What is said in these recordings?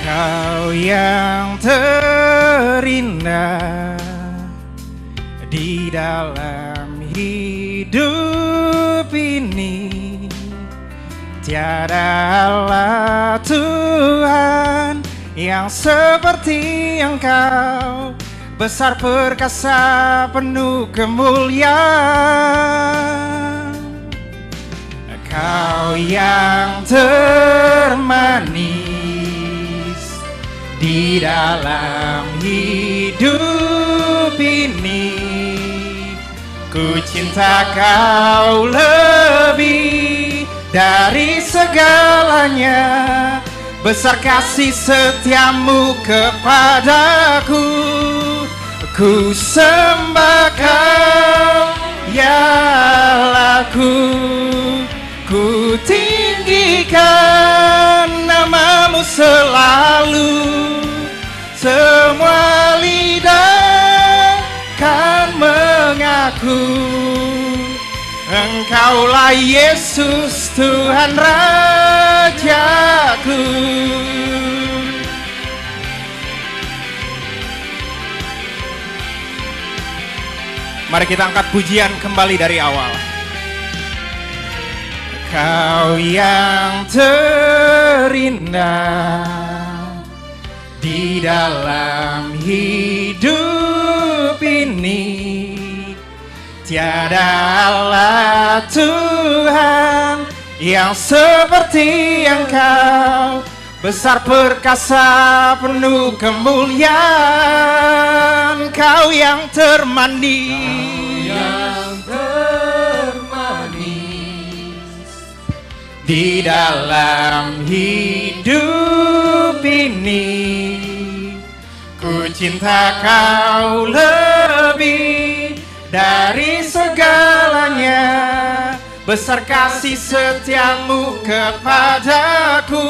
Kau yang terindah di dalam hidup ini, tiada Allah Tuhan yang seperti Engkau, besar perkasa penuh kemuliaan. Kau yang termanis di dalam hidup ini, ku cinta Kau lebih dari segalanya, besar kasih setiamu kepadaku. Ku sembah Kau ya Allahku, ku tinggikan namamu selalu. Semua lidah kan mengaku Engkaulah Yesus Tuhan Rajaku. Mari kita angkat pujian kembali dari awal. Kau yang terindah di dalam hidup ini, tiada Allah Tuhan yang seperti Engkau, besar perkasa penuh kemuliaan. Kau yang termanis di dalam hidup ini, ku cinta Kau lebih dari segalanya, besar kasih setiamu kepadaku.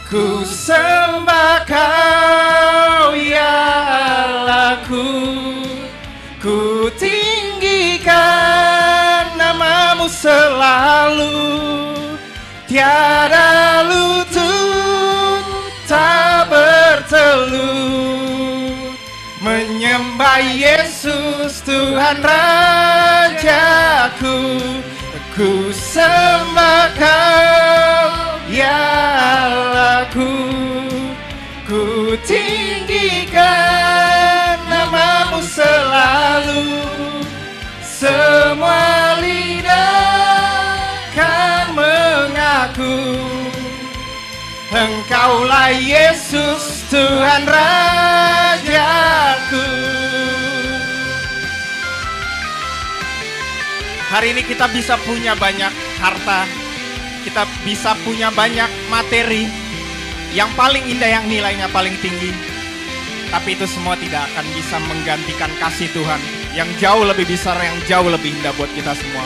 Ku sembah Kau ya Allahku, ku tinggikan namamu selalu. Tiada lutut tak bertelut menyembah Yesus Tuhan Rajaku. Ku sembah Kau ya Allahku, ku tinggikan namamu selalu. Semua lidah kan mengaku Engkaulah Yesus Tuhan Rajaku. Hari ini kita bisa punya banyak harta, kita bisa punya banyak materi, yang paling indah, yang nilainya paling tinggi, tapi itu semua tidak akan bisa menggantikan kasih Tuhan yang jauh lebih besar, yang jauh lebih indah buat kita semua.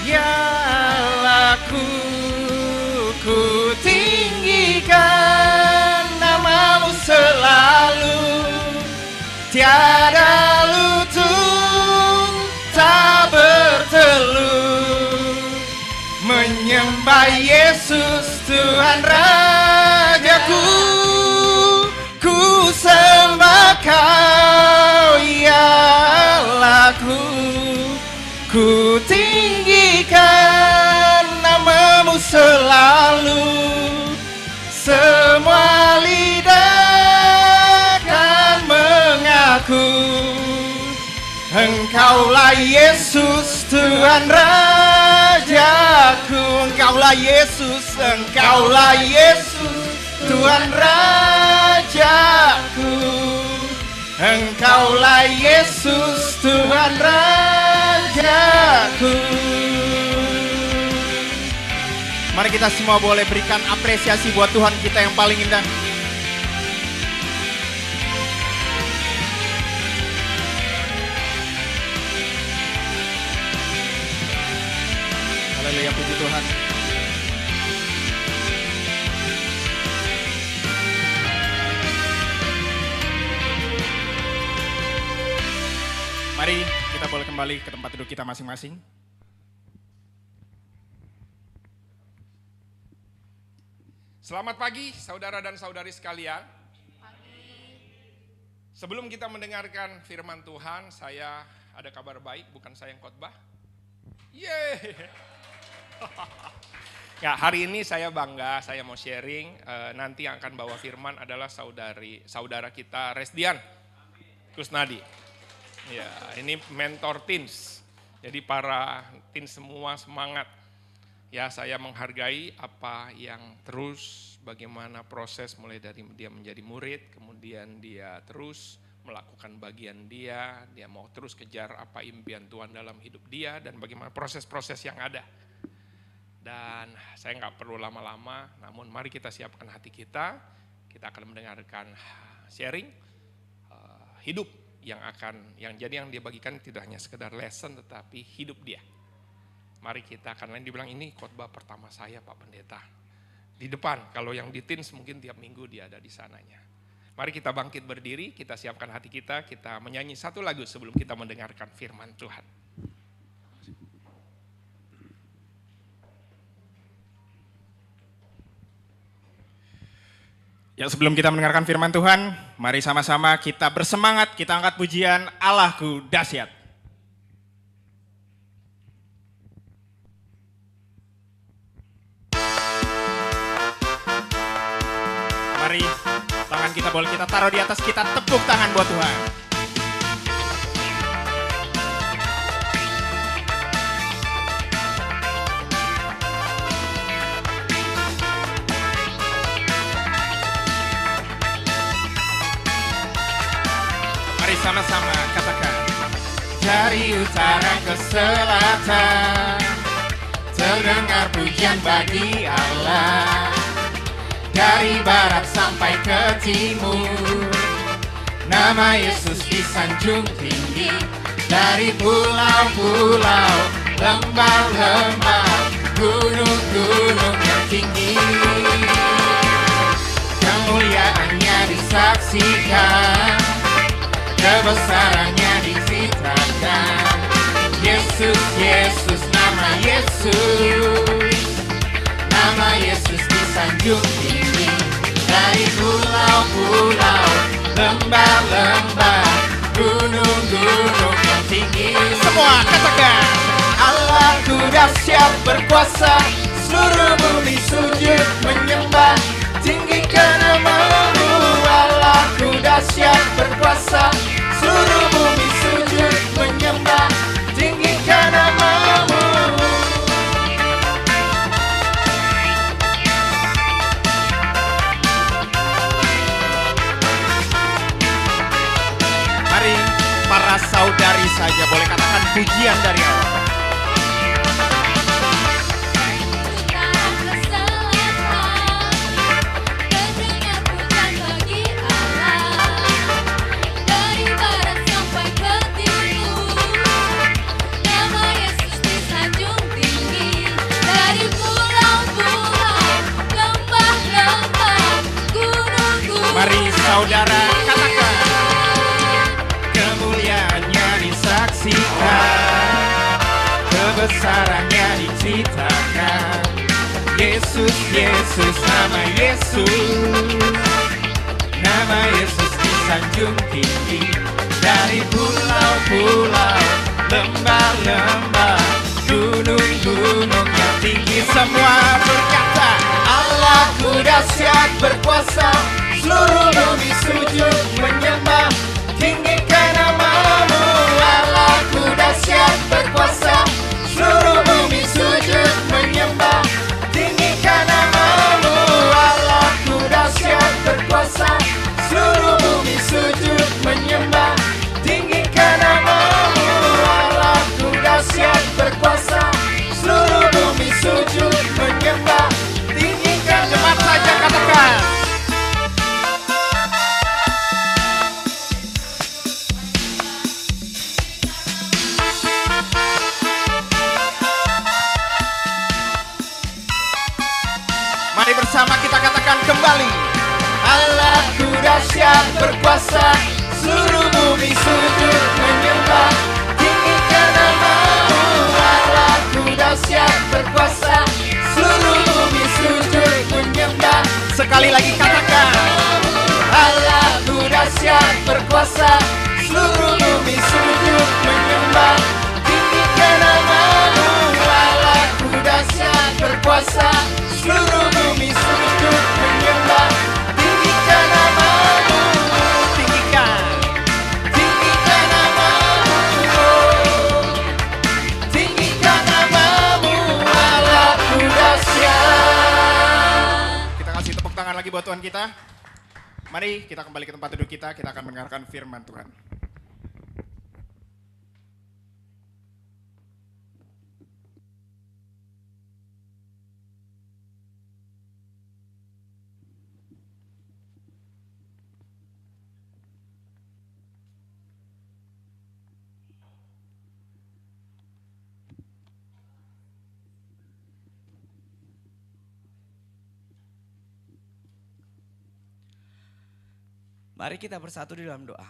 Ya Allahku, ku tinggikan namamu selalu. Tiada lutut tak bertelut menyembah Yesus Tuhan Rajaku. Ku sembah Kau ya Allahku, ku tinggikan namamu selalu. Semua lidah kan mengaku Engkaulah Yesus Tuhan Rajaku. Engkaulah Yesus, Engkaulah Yesus Tuhan Rajaku. Engkaulah Yesus Tuhan Rajaku. Mari kita semua boleh berikan apresiasi buat Tuhan kita yang paling indah. Haleluya, puji Tuhan. Mari kita boleh kembali ke tempat duduk kita masing-masing. Selamat pagi saudara dan saudari sekalian. Sebelum kita mendengarkan firman Tuhan, saya ada kabar baik, bukan saya yang khotbah. Yeay. Ya, hari ini saya bangga, saya mau sharing. Nanti yang akan bawa firman adalah saudara kita Resdian Kusnadi. Ya, ini mentor teens. Jadi para teens semua semangat. Ya, saya menghargai apa yang terus, bagaimana proses mulai dari dia menjadi murid, kemudian dia terus melakukan bagian dia mau terus kejar apa impian Tuhan dalam hidup dia, dan bagaimana proses-proses yang ada. Dan saya nggak perlu lama-lama, namun mari kita siapkan hati kita akan mendengarkan sharing hidup yang dia bagikan tidak hanya sekedar lesson, tetapi hidup dia. Mari kita, karena dibilang ini khotbah pertama saya Pak Pendeta. Di depan, kalau yang di teens mungkin tiap minggu dia ada di sananya. Mari kita bangkit berdiri, kita siapkan hati kita menyanyi satu lagu sebelum kita mendengarkan firman Tuhan. Ya, sebelum kita mendengarkan firman Tuhan, mari sama-sama kita bersemangat, kita angkat pujian Allahku dahsyat. Mari tangan kita boleh kita taruh di atas, kita tepuk tangan buat Tuhan. Mari sama-sama katakan. Dari utara ke selatan, terdengar pujian bagi Allah. Dari barat sampai ke timur, nama Yesus disanjung tinggi. Dari pulau-pulau, lembah-lembah, gunung-gunung yang tinggi, kemuliaannya disaksikan, kebesarannya diceritakan. Yesus, Yesus, nama Yesus, nama Yesus disanjung tinggi. Dari pulau-pulau, lembah-lembah, gunung-gunung yang tinggi. Semua katakan. Allahku dahsyat berkuasa, seluruh bumi sujud menyembah, tinggikan nama-Mu. Allahku dahsyat berkuasa, seluruh bumi sujud menyembah, tinggikan nama-Mu. Mari para saudari saja boleh katakan pujian dari awal. Saudara katakan, kemuliaannya disaksikan, kebesarannya diceritakan. Yesus, Yesus, nama Yesus, nama Yesus disanjung tinggi. Dari pulau-pulau, lembah-lembah, gunung-gunung yang tinggi. Semua berkata, Allahku dahsyat berkuasa, seluruh bumi sujud menyembah, tinggikan nama-Mu. Allahku dahsyat berkuasa, seluruh bumi sujud menyembah, tinggikan nama-Mu. Allahku dahsyat berkuasa, seluruh bumi sujud menyembah, tinggikan nama-Mu. Allahku dahsyat berkuasa, seluruh bumi sujud menyembah, Mari bersama kita katakan kembali. Allahku dahsyat berkuasa, seluruh bumi sujud menyembah, tinggikan nama-Mu. Allahku dahsyat berkuasa, seluruh bumi sujud menyembah. Sekali lagi katakan. Allahku dahsyat berkuasa, seluruh bumi sujud menyembah, tinggikan nama-Mu. Allahku dahsyat berkuasa, seluruh bumi sujud menyembah, tinggikan nama-Mu. Tinggikan nama-Mu. Tinggikan nama-Mu. Allahku dahsyat. Kita kasih tepuk tangan lagi buat Tuhan kita. Mari kita kembali ke tempat duduk kita akan mendengarkan firman Tuhan. Mari kita bersatu di dalam doa.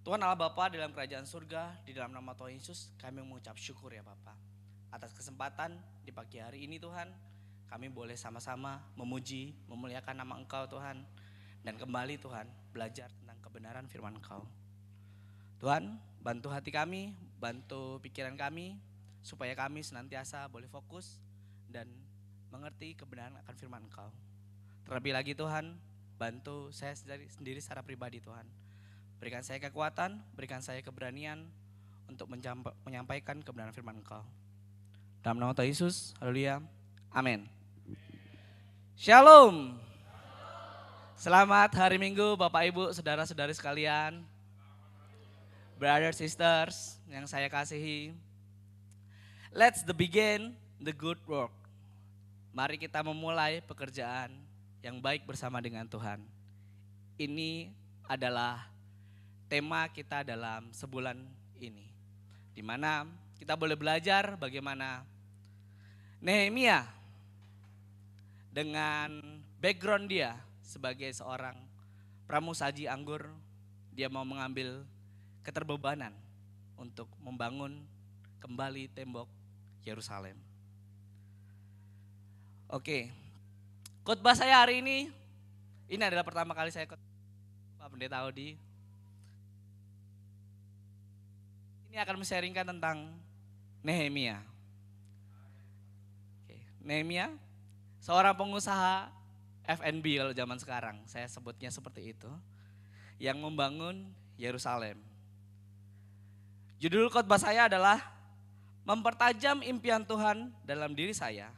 Tuhan Allah Bapa dalam kerajaan surga, di dalam nama Tuhan Yesus kami mengucap syukur ya Bapa. Atas kesempatan di pagi hari ini Tuhan, kami boleh sama-sama memuji, memuliakan nama Engkau Tuhan. Dan kembali Tuhan belajar tentang kebenaran firman Engkau. Tuhan bantu hati kami, bantu pikiran kami, supaya kami senantiasa boleh fokus dan mengerti kebenaran akan firman Engkau. Terlebih lagi Tuhan, bantu saya sendiri secara pribadi Tuhan. Berikan saya kekuatan, berikan saya keberanian untuk menyampaikan kebenaran firman Engkau. Dalam nama Tuhan Yesus, haleluya, amin. Shalom. Selamat hari Minggu Bapak Ibu, saudara-saudari sekalian. Brothers, sisters yang saya kasihi. Let's begin the good work. Mari kita memulai pekerjaan yang baik bersama dengan Tuhan. Ini adalah tema kita dalam sebulan ini, di mana kita boleh belajar bagaimana Nehemia dengan background dia sebagai seorang pramusaji anggur, dia mau mengambil keterbebanan untuk membangun kembali tembok Yerusalem. Oke. Khotbah saya hari ini adalah pertama kali saya Pak Pendeta Audi. Ini akan men-sharingkan tentang Nehemia. Nehemia, seorang pengusaha F&B kalau zaman sekarang, saya sebutnya seperti itu, yang membangun Yerusalem. Judul khotbah saya adalah mempertajam impian Tuhan dalam diri saya.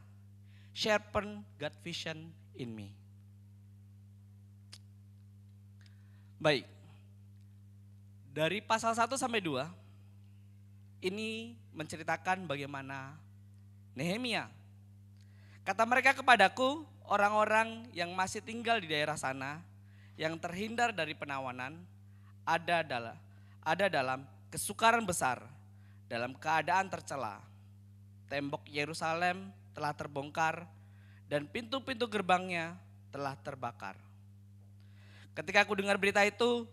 Sharpen God vision in me. Baik. Dari pasal 1 sampai 2 ini menceritakan bagaimana Nehemia. Kata mereka kepadaku, orang-orang yang masih tinggal di daerah sana, yang terhindar dari penawanan, ada dalam kesukaran besar, dalam keadaan tercela. Tembok Yerusalem telah terbongkar dan pintu-pintu gerbangnya telah terbakar. Ketika aku dengar berita itu,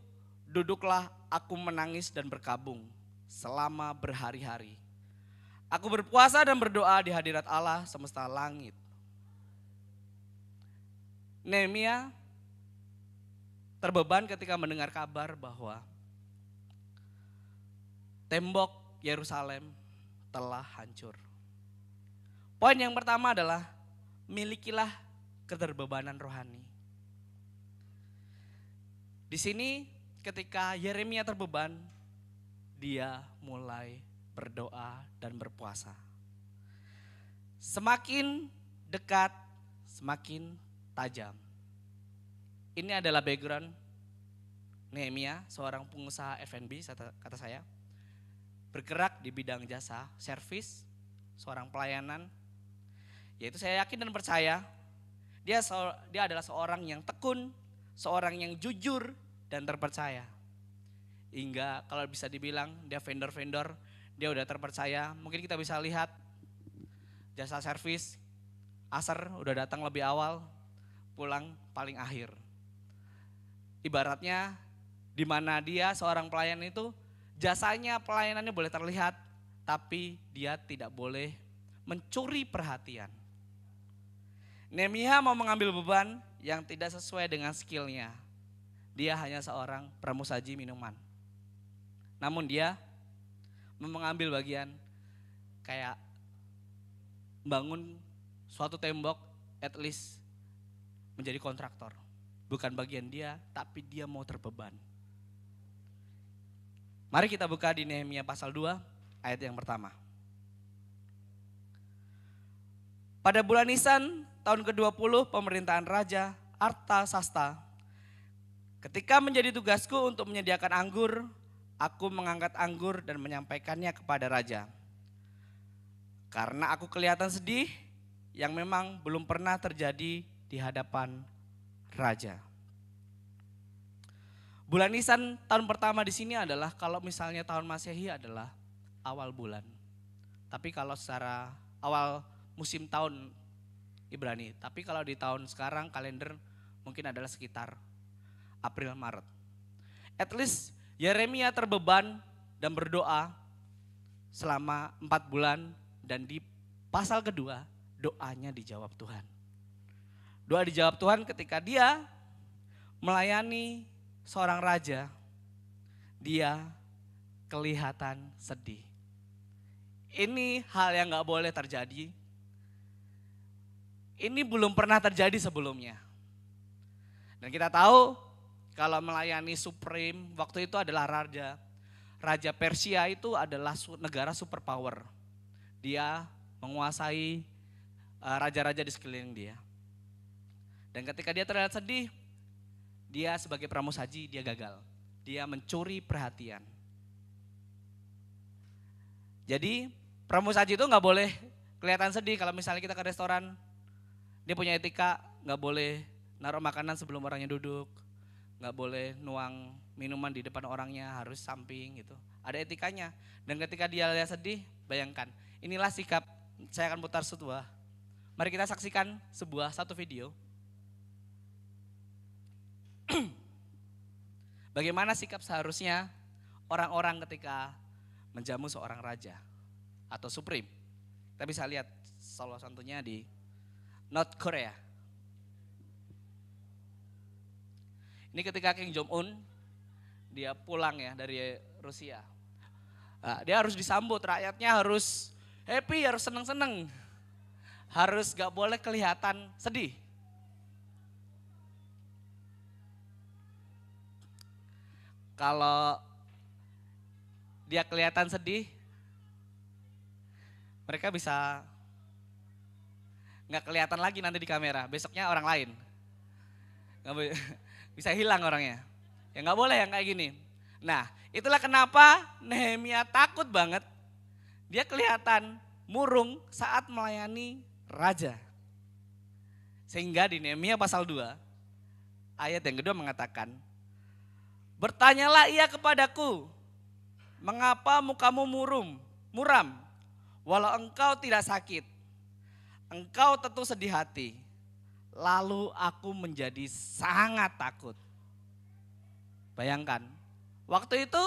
duduklah aku menangis dan berkabung selama berhari-hari. Aku berpuasa dan berdoa di hadirat Allah semesta langit. Nehemia terbeban ketika mendengar kabar bahwa tembok Yerusalem telah hancur. Poin yang pertama adalah milikilah keterbebanan rohani. Di sini ketika Yeremia terbeban, dia mulai berdoa dan berpuasa. Semakin dekat, semakin tajam. Ini adalah background Nehemia, seorang pengusaha F&B kata saya. Bergerak di bidang jasa, servis, seorang pelayanan. Yaitu saya yakin dan percaya dia adalah seorang yang tekun, seorang yang jujur dan terpercaya. Hingga kalau bisa dibilang dia vendor-vendor, dia udah terpercaya. Mungkin kita bisa lihat jasa servis, asar udah datang lebih awal, pulang paling akhir. Ibaratnya di mana dia seorang pelayan itu jasanya pelayanannya boleh terlihat, tapi dia tidak boleh mencuri perhatian. Nehemia mau mengambil beban yang tidak sesuai dengan skillnya. Dia hanya seorang pramusaji minuman. Namun dia mengambil bagian kayak bangun suatu tembok, at least menjadi kontraktor. Bukan bagian dia, tapi dia mau terbeban. Mari kita buka di Nehemia pasal 2 ayat yang pertama. Pada bulan Nisan tahun ke-20 pemerintahan Raja Artasasta, ketika menjadi tugasku untuk menyediakan anggur, aku mengangkat anggur dan menyampaikannya kepada raja. Karena aku kelihatan sedih yang memang belum pernah terjadi di hadapan raja. Bulan Nisan tahun pertama di sini adalah kalau misalnya tahun Masehi adalah awal bulan. Tapi kalau secara awal musim tahun Ibrani, tapi kalau di tahun sekarang kalender mungkin adalah sekitar April Maret. At least Yeremia terbeban dan berdoa selama 4 bulan dan di pasal kedua doanya dijawab Tuhan. Doa dijawab Tuhan ketika dia melayani seorang raja, dia kelihatan sedih. Ini hal yang gak boleh terjadi. Ini belum pernah terjadi sebelumnya. Dan kita tahu kalau melayani Supreme, waktu itu adalah Raja Persia itu adalah negara superpower. Dia menguasai raja-raja di sekeliling dia. Dan ketika dia terlihat sedih, dia sebagai pramusaji dia gagal. Dia mencuri perhatian. Jadi pramusaji itu gak boleh kelihatan sedih. Kalau misalnya kita ke restoran, dia punya etika, gak boleh naruh makanan sebelum orangnya duduk. Gak boleh nuang minuman di depan orangnya, harus samping gitu. Ada etikanya. Dan ketika dia lihat sedih, bayangkan. Inilah sikap, saya akan putar sebuah. Mari kita saksikan satu video. Bagaimana sikap seharusnya orang-orang ketika menjamu seorang raja atau supreme. Kita bisa lihat salah satunya di North Korea. Ini ketika Kim Jong Un dia pulang ya dari Rusia. Nah, dia harus disambut, rakyatnya harus happy, harus seneng-seneng. Harus gak boleh kelihatan sedih. Kalau dia kelihatan sedih, mereka bisa nggak kelihatan lagi nanti di kamera. Besoknya orang lain, bisa hilang orangnya. Ya nggak boleh yang kayak gini. Nah, itulah kenapa Nehemia takut banget. Dia kelihatan murung saat melayani raja. Sehingga di Nehemia pasal 2 ayat yang kedua mengatakan, bertanyalah ia kepadaku, mengapa mukamu muram, walau engkau tidak sakit. Engkau tentu sedih hati. Lalu aku menjadi sangat takut. Bayangkan, waktu itu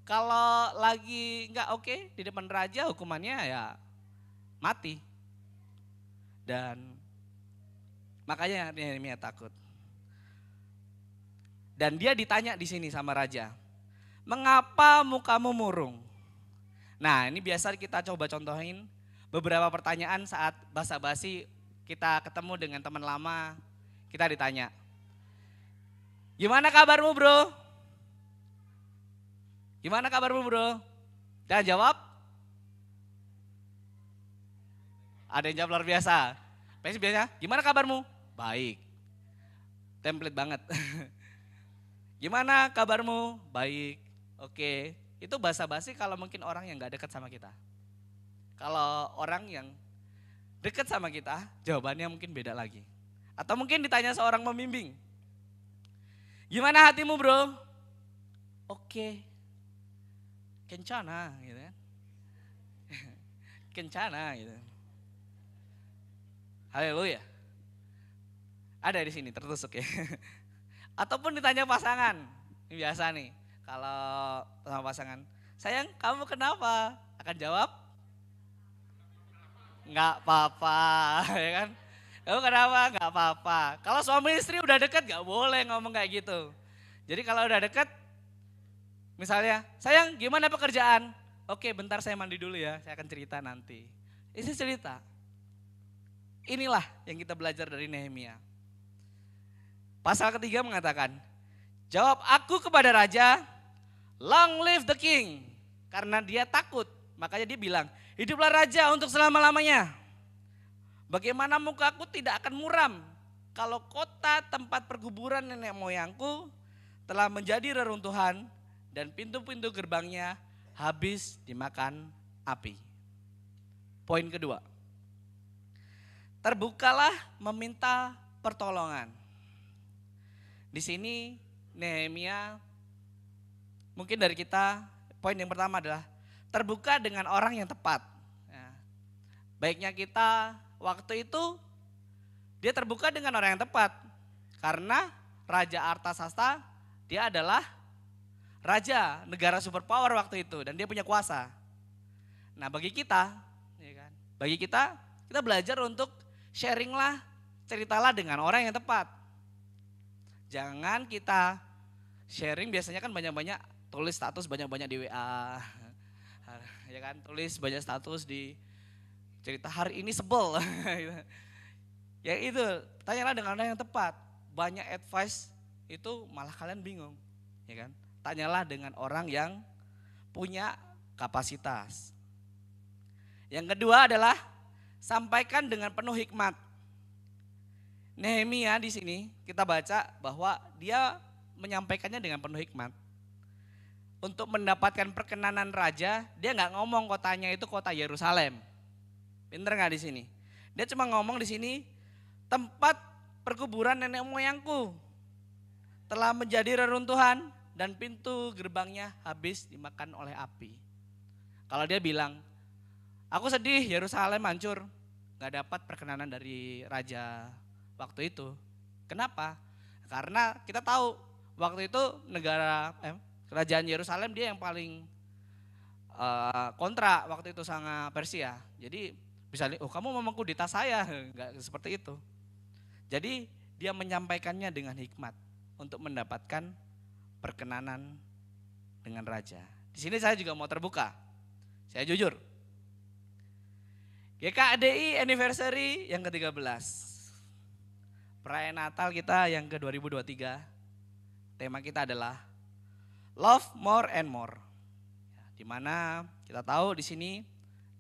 kalau lagi enggak oke di depan raja, hukumannya ya mati. Dan makanya Nehemia takut. Dan dia ditanya di sini sama raja, mengapa mukamu murung? Nah, ini biasa kita coba contohin beberapa pertanyaan saat basa-basi kita ketemu dengan teman lama, kita ditanya, gimana kabarmu bro? Gimana kabarmu bro? Dan jawab, ada yang jawab luar biasa. Biasanya, gimana kabarmu? Baik. Template banget. Gimana kabarmu? Baik. Oke. Itu basa-basi kalau mungkin orang yang gak dekat sama kita. Kalau orang yang dekat sama kita, jawabannya mungkin beda lagi. Atau mungkin ditanya seorang pembimbing. Gimana hatimu bro? Oke. Kencana gitu kan. Kencana gitu. Haleluya. Ada di sini tertusuk ya. Ataupun ditanya pasangan. Ini biasa nih. Kalau sama pasangan, sayang kamu kenapa? Akan jawab, nggak apa-apa, ya kan? Kamu kenapa? Nggak apa-apa. Kalau suami istri udah deket nggak boleh ngomong kayak gitu. Jadi kalau udah deket, misalnya, sayang gimana pekerjaan? Oke bentar saya mandi dulu ya, saya akan cerita nanti. Isi cerita. Inilah yang kita belajar dari Nehemia. Pasal ketiga mengatakan, jawab aku kepada raja, long live the king. Karena dia takut, makanya dia bilang, hiduplah raja untuk selama-lamanya. Bagaimana mukaku tidak akan muram kalau kota tempat perkuburan nenek moyangku telah menjadi reruntuhan dan pintu-pintu gerbangnya habis dimakan api. Poin kedua, terbukalah meminta pertolongan. Di sini Nehemia, mungkin dari kita, poin yang pertama adalah terbuka dengan orang yang tepat. Ya. Baiknya kita waktu itu dia terbuka dengan orang yang tepat. Karena Raja Artasasta dia adalah raja negara superpower waktu itu dan dia punya kuasa. Nah bagi kita, ya kan, bagi kita belajar untuk sharinglah, ceritalah dengan orang yang tepat. Jangan kita sharing biasanya kan banyak-banyak tulis status banyak-banyak di WA. Ya kan, tulis banyak status di cerita hari ini sebel. Ya itu, tanyalah dengan orang yang tepat. Banyak advice itu malah kalian bingung, ya kan? Tanyalah dengan orang yang punya kapasitas. Yang kedua adalah sampaikan dengan penuh hikmat. Nehemia di sini kita baca bahwa dia menyampaikannya dengan penuh hikmat. Untuk mendapatkan perkenanan raja, dia nggak ngomong kotanya itu kota Yerusalem. Pinter nggak di sini? Dia cuma ngomong di sini tempat perkuburan nenek moyangku telah menjadi reruntuhan dan pintu gerbangnya habis dimakan oleh api. Kalau dia bilang, aku sedih Yerusalem hancur, nggak dapat perkenanan dari raja waktu itu. Kenapa? Karena kita tahu waktu itu kerajaan Yerusalem dia yang paling kontra waktu itu sama Persia. Jadi bisa, oh kamu mau mengkudeta saya, nggak seperti itu. Jadi dia menyampaikannya dengan hikmat untuk mendapatkan perkenanan dengan raja. Di sini saya juga mau terbuka, saya jujur. GKDI anniversary yang ke-13. Perayaan Natal kita yang ke-2023, tema kita adalah Love More and More. Di mana kita tahu di sini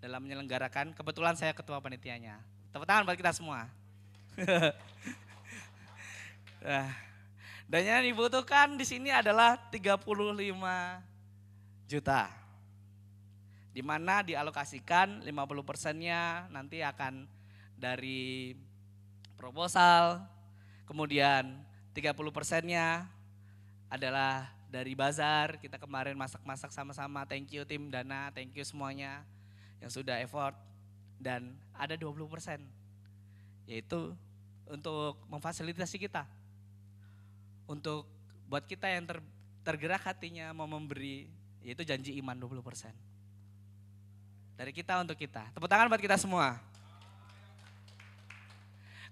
dalam menyelenggarakan, kebetulan saya ketua panitianya. Tepuk tangan buat kita semua. Nah, dan yang dibutuhkan di sini adalah 35 juta. Di mana dialokasikan 50%-nya nanti akan dari proposal, kemudian 30%-nya adalah dari bazar. Kita kemarin masak-masak sama-sama, thank you tim Dana, thank you semuanya yang sudah effort. Dan ada 20%, yaitu untuk memfasilitasi kita. Untuk buat kita yang tergerak hatinya mau memberi, yaitu janji iman 20%. Dari kita untuk kita. Tepuk tangan buat kita semua.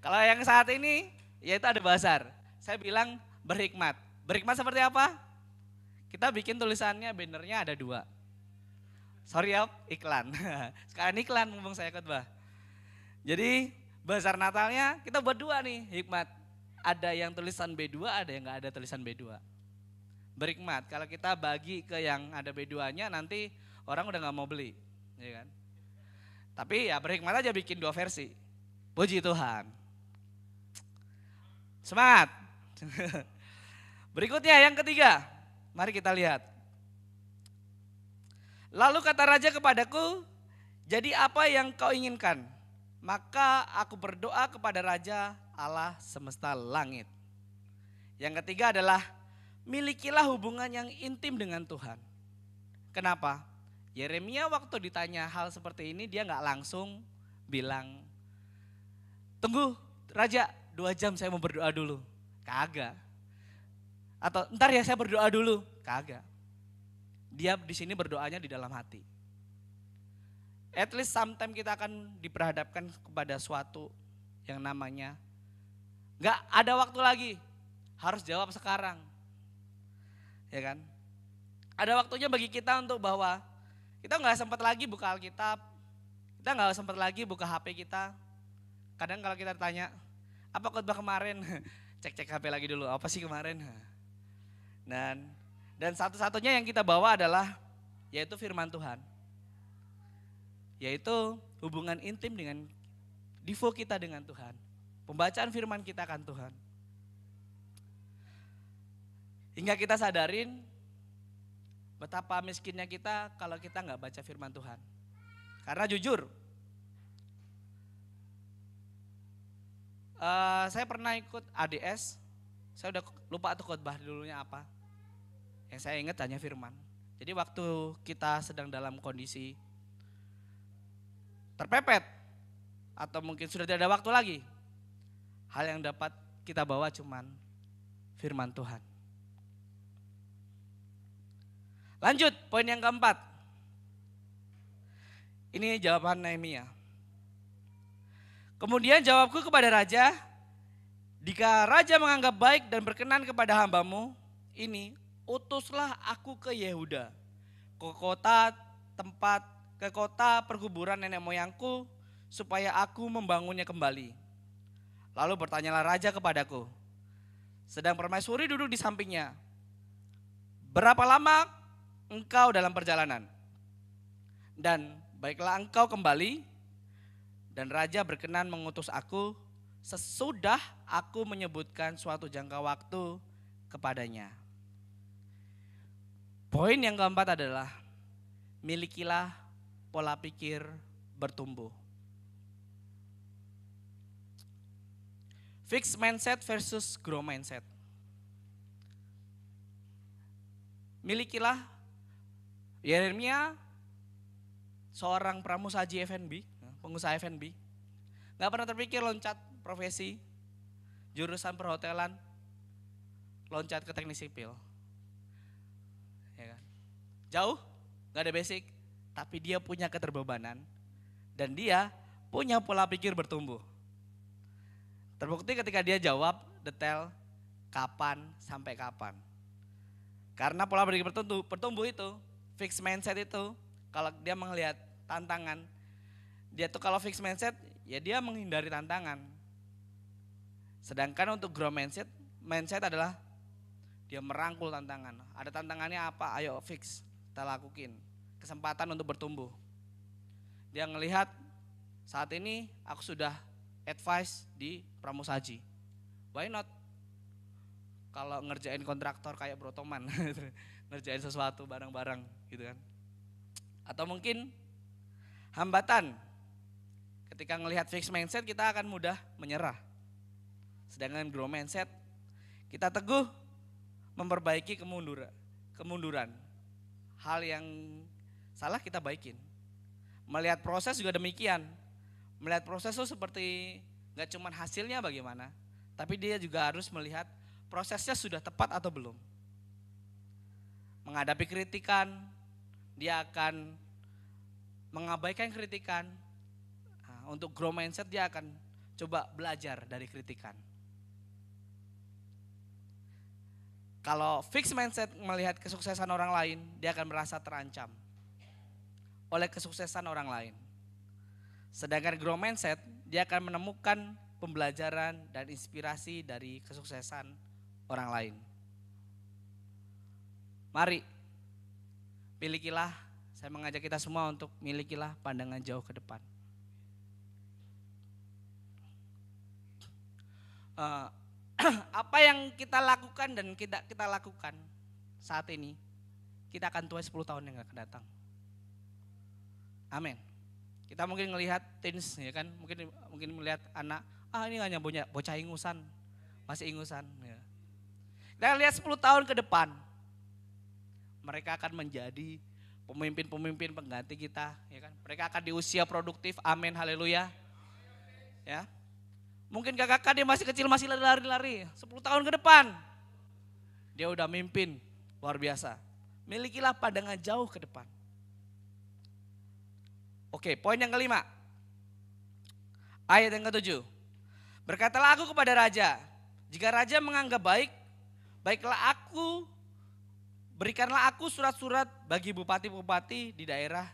Kalau yang saat ini, yaitu ada bazar. Saya bilang berhikmat. Berhikmat seperti apa? Kita bikin tulisannya, bannernya ada 2. Sorry ya, iklan. Sekarang iklan mumpung saya khotbah. Jadi bazar Natalnya kita buat 2 nih, hikmat. Ada yang tulisan B2, ada yang gak ada tulisan B2. Berhikmat, kalau kita bagi ke yang ada B2-nya nanti orang udah gak mau beli. Ya kan? Tapi ya berhikmat aja bikin 2 versi. Puji Tuhan. Semangat. Berikutnya yang ketiga, mari kita lihat. Lalu kata raja kepadaku, jadi apa yang kau inginkan? Maka aku berdoa kepada Raja Allah semesta langit. Yang ketiga adalah milikilah hubungan yang intim dengan Tuhan. Kenapa? Yeremia waktu ditanya hal seperti ini dia nggak langsung bilang tunggu Raja 2 jam saya mau berdoa dulu. Kagak. Atau ntar ya saya berdoa dulu. Kagak. Dia di sini berdoanya di dalam hati. At least sometimes kita akan diperhadapkan kepada suatu yang namanya gak ada waktu lagi. Harus jawab sekarang. Ya kan? Ada waktunya bagi kita untuk bahwa kita gak sempat lagi buka Alkitab. Kita gak sempat lagi buka HP kita. Kadang kalau kita tanya, apa khotbah kemarin? Cek-cek HP lagi dulu, apa sih kemarin? Dan satu-satunya yang kita bawa adalah yaitu firman Tuhan. Yaitu hubungan intim dengan devo kita dengan Tuhan. Pembacaan firman kita akan Tuhan. Hingga kita sadarin betapa miskinnya kita kalau kita nggak baca firman Tuhan. Karena jujur, saya pernah ikut ADS, saya udah lupa tuh khotbah dulunya apa. Yang saya ingat hanya firman. Jadi waktu kita sedang dalam kondisi terpepet, atau mungkin sudah tidak ada waktu lagi, hal yang dapat kita bawa cuman firman Tuhan. Lanjut, poin yang keempat. Ini jawaban Nehemia. Kemudian jawabku kepada raja, jika raja menganggap baik dan berkenan kepada hambamu ini, utuslah aku ke Yehuda, ke kota perkuburan nenek moyangku, supaya aku membangunnya kembali. Lalu bertanyalah raja kepadaku, sedang permaisuri duduk di sampingnya, berapa lama engkau dalam perjalanan? Dan baiklah engkau kembali. Dan raja berkenan mengutus aku sesudah aku menyebutkan suatu jangka waktu kepadanya. Poin yang keempat adalah milikilah pola pikir bertumbuh. Fixed mindset versus grow mindset. Milikilah Yeremia, seorang pramusaji F&B, pengusaha F&B, gak pernah terpikir loncat profesi, jurusan perhotelan, loncat ke teknik sipil. Ya kan? Jauh, gak ada basic, tapi dia punya keterbebanan dan dia punya pola pikir bertumbuh. Terbukti ketika dia jawab detail kapan sampai kapan. Karena pola pikir bertumbuh itu, fixed mindset itu, kalau dia melihat tantangan, dia tuh kalau fixed mindset, ya dia menghindari tantangan. Sedangkan untuk grow mindset adalah dia merangkul tantangan. Ada tantangannya apa? Ayo fix, kita lakuin. Kesempatan untuk bertumbuh. Dia ngelihat saat ini aku sudah advice di pramusaji. Why not? Kalau ngerjain kontraktor kayak Brotoman, ngerjain sesuatu bareng-bareng gitu kan. Atau mungkin hambatan. Ketika ngelihat fixed mindset kita akan mudah menyerah. Sedangkan grow mindset kita teguh memperbaiki kemunduran. Hal yang salah kita baikin. Melihat proses juga demikian. Melihat proses itu seperti gak cuma hasilnya bagaimana, tapi dia juga harus melihat prosesnya sudah tepat atau belum. Menghadapi kritikan, dia akan mengabaikan kritikan. Nah, untuk grow mindset dia akan coba belajar dari kritikan. Kalau fixed mindset melihat kesuksesan orang lain, dia akan merasa terancam oleh kesuksesan orang lain. Sedangkan grow mindset, dia akan menemukan pembelajaran dan inspirasi dari kesuksesan orang lain. Mari, milikilah, saya mengajak kita semua untuk milikilah pandangan jauh ke depan. Apa yang kita lakukan dan kita lakukan saat ini, kita akan tua 10 tahun yang akan datang. Amin. Kita mungkin melihat teens ya kan, mungkin melihat anak, ini hanya bocah ingusan, masih ingusan. Ya. Kita lihat 10 tahun ke depan, mereka akan menjadi pemimpin-pemimpin pengganti kita, ya kan? Mereka akan di usia produktif, amin, haleluya. Ya. Mungkin kakak dia masih kecil, masih lari-lari. 10 tahun ke depan, dia udah mimpin, luar biasa. Milikilah pandangan jauh ke depan. Oke, poin yang kelima. Ayat yang ke-7. Berkatalah aku kepada raja, jika raja menganggap baik, berikanlah aku surat-surat bagi bupati-bupati di daerah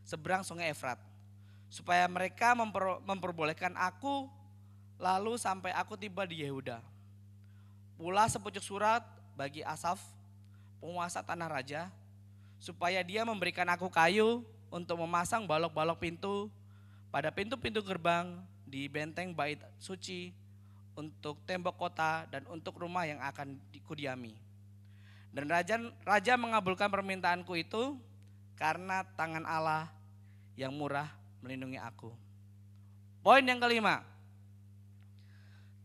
seberang sungai Efrat, supaya mereka memperbolehkan aku lalu sampai aku tiba di Yehuda. Pula sepucuk surat bagi Asaf, penguasa tanah raja, supaya dia memberikan aku kayu untuk memasang balok-balok pintu pada pintu-pintu gerbang di benteng bait suci, untuk tembok kota dan untuk rumah yang akan kudiami. Dan raja mengabulkan permintaanku itu karena tangan Allah yang murah melindungi aku. Poin yang kelima.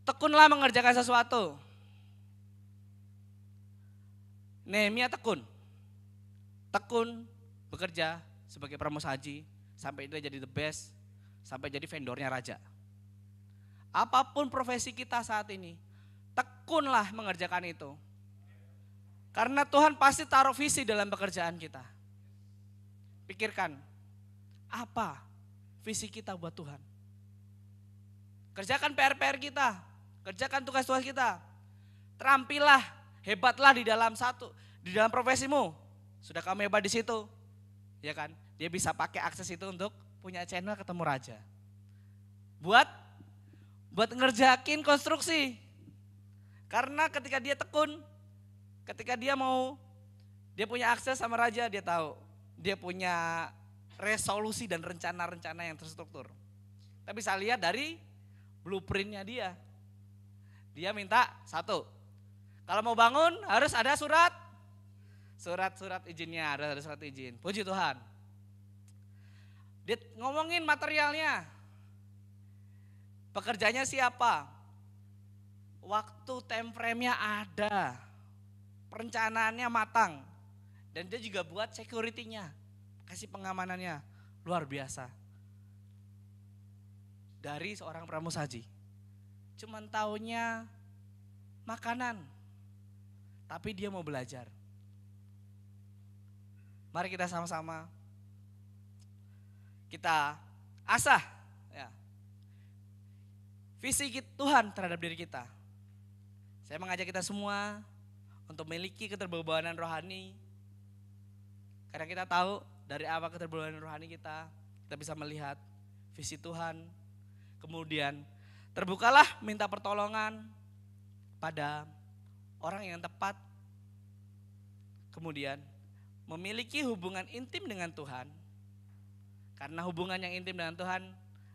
Tekunlah mengerjakan sesuatu. Nehemia tekun bekerja sebagai pramusaji sampai dia jadi the best, sampai jadi vendornya raja. Apapun profesi kita saat ini, tekunlah mengerjakan itu. Karena Tuhan pasti taruh visi dalam pekerjaan kita. Pikirkan, apa visi kita buat Tuhan? Kerjakan PR-PR kita, kerjakan tugas-tugas kita. Terampilah, hebatlah di dalam profesimu. Sudah kamu hebat di situ, ya kan? Dia bisa pakai akses itu untuk punya channel ketemu raja. Buat ngerjakin konstruksi. Karena ketika dia tekun, ketika dia punya akses sama raja, dia tahu. Dia punya resolusi dan rencana-rencana yang terstruktur. Kita bisa lihat dari blueprintnya dia. Dia minta 1, kalau mau bangun harus ada surat izinnya, ada surat izin. Puji Tuhan. Dia ngomongin materialnya. Pekerjanya siapa? Waktu time frame-nya ada. Perencanaannya matang. Dan dia juga buat security-nya. Kasih pengamanannya. Luar biasa. Dari seorang pramusaji. Cuman taunya makanan. Tapi dia mau belajar. Mari kita sama-sama. Kita asah. Ya. Visi Tuhan terhadap diri kita. Saya mengajak kita semua untuk memiliki keterbawahan rohani. Karena kita tahu dari apa keterbawahan rohani kita bisa melihat visi Tuhan. Kemudian terbukalah minta pertolongan pada orang yang tepat. Kemudian memiliki hubungan intim dengan Tuhan. Karena hubungan yang intim dengan Tuhan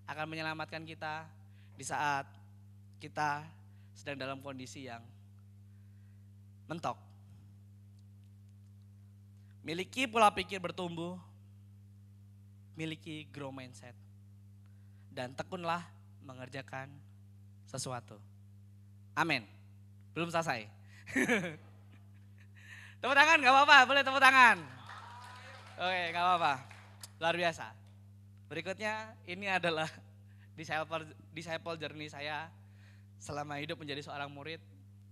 akan menyelamatkan kita di saat kita sedang dalam kondisi yang mentok. Miliki pola pikir bertumbuh, miliki grow mindset, dan tekunlah mengerjakan sesuatu. Amin. Belum selesai. Tepuk tangan gak apa-apa, boleh tepuk tangan. Oke, gak apa-apa, luar biasa. Berikutnya ini adalah disciple journey saya selama hidup menjadi seorang murid.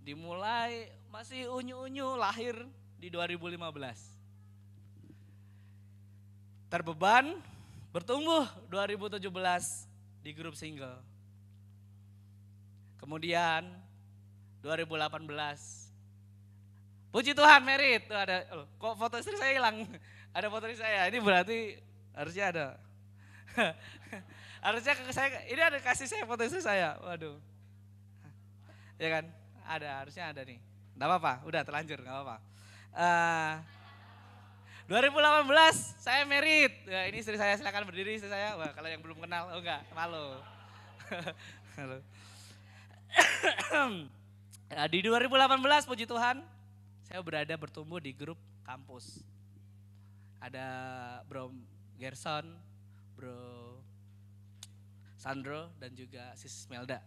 Dimulai masih unyu-unyu, lahir di 2015. Terbeban, bertumbuh 2017 di grup single. Kemudian 2018, puji Tuhan merit. Tuh ada, kok foto istri saya hilang? Ada foto istri saya, ini berarti harusnya ada. Harusnya ini ada kasih saya foto istri saya, waduh. Ya kan, harusnya ada nih. Gak apa-apa, udah terlanjur, gak apa-apa. 2018 saya merit. Ya, ini istri saya, silakan berdiri istri saya. Wah, kalau yang belum kenal, oh enggak, malu. Halo. Nah, di 2018 puji Tuhan, saya bertumbuh di grup kampus. Ada Bro Gerson, Bro Sandro, dan juga Sis Melda.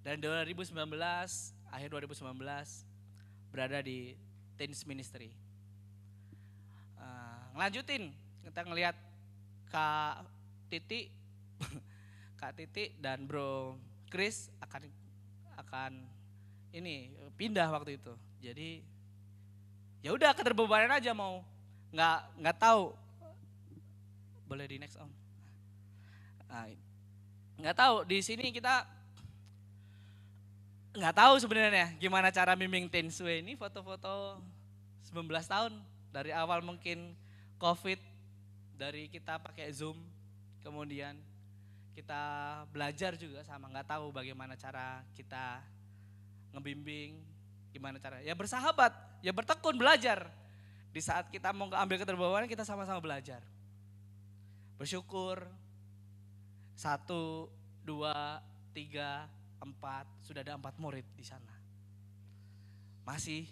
Dan 2019, akhir 2019, berada di Teens Ministry. Ngelanjutin, kita ngelihat Kak Titi, Kak Titi dan Bro Chris akan ini pindah waktu itu. Jadi ya udah keterbebanan aja mau nggak tahu. Boleh di next on. Nah, nggak tahu di sini kita nggak tahu sebenarnya gimana cara bimbing teens. Ini foto-foto 19 tahun dari awal mungkin COVID, dari kita pakai Zoom, kemudian kita belajar juga sama, nggak tahu bagaimana cara kita ngebimbing, gimana cara ya bersahabat, ya bertekun belajar. Di saat kita mau ambil keterbawahan kita sama-sama belajar. Bersyukur 1, 2, 3, 4 sudah ada 4 murid di sana. Masih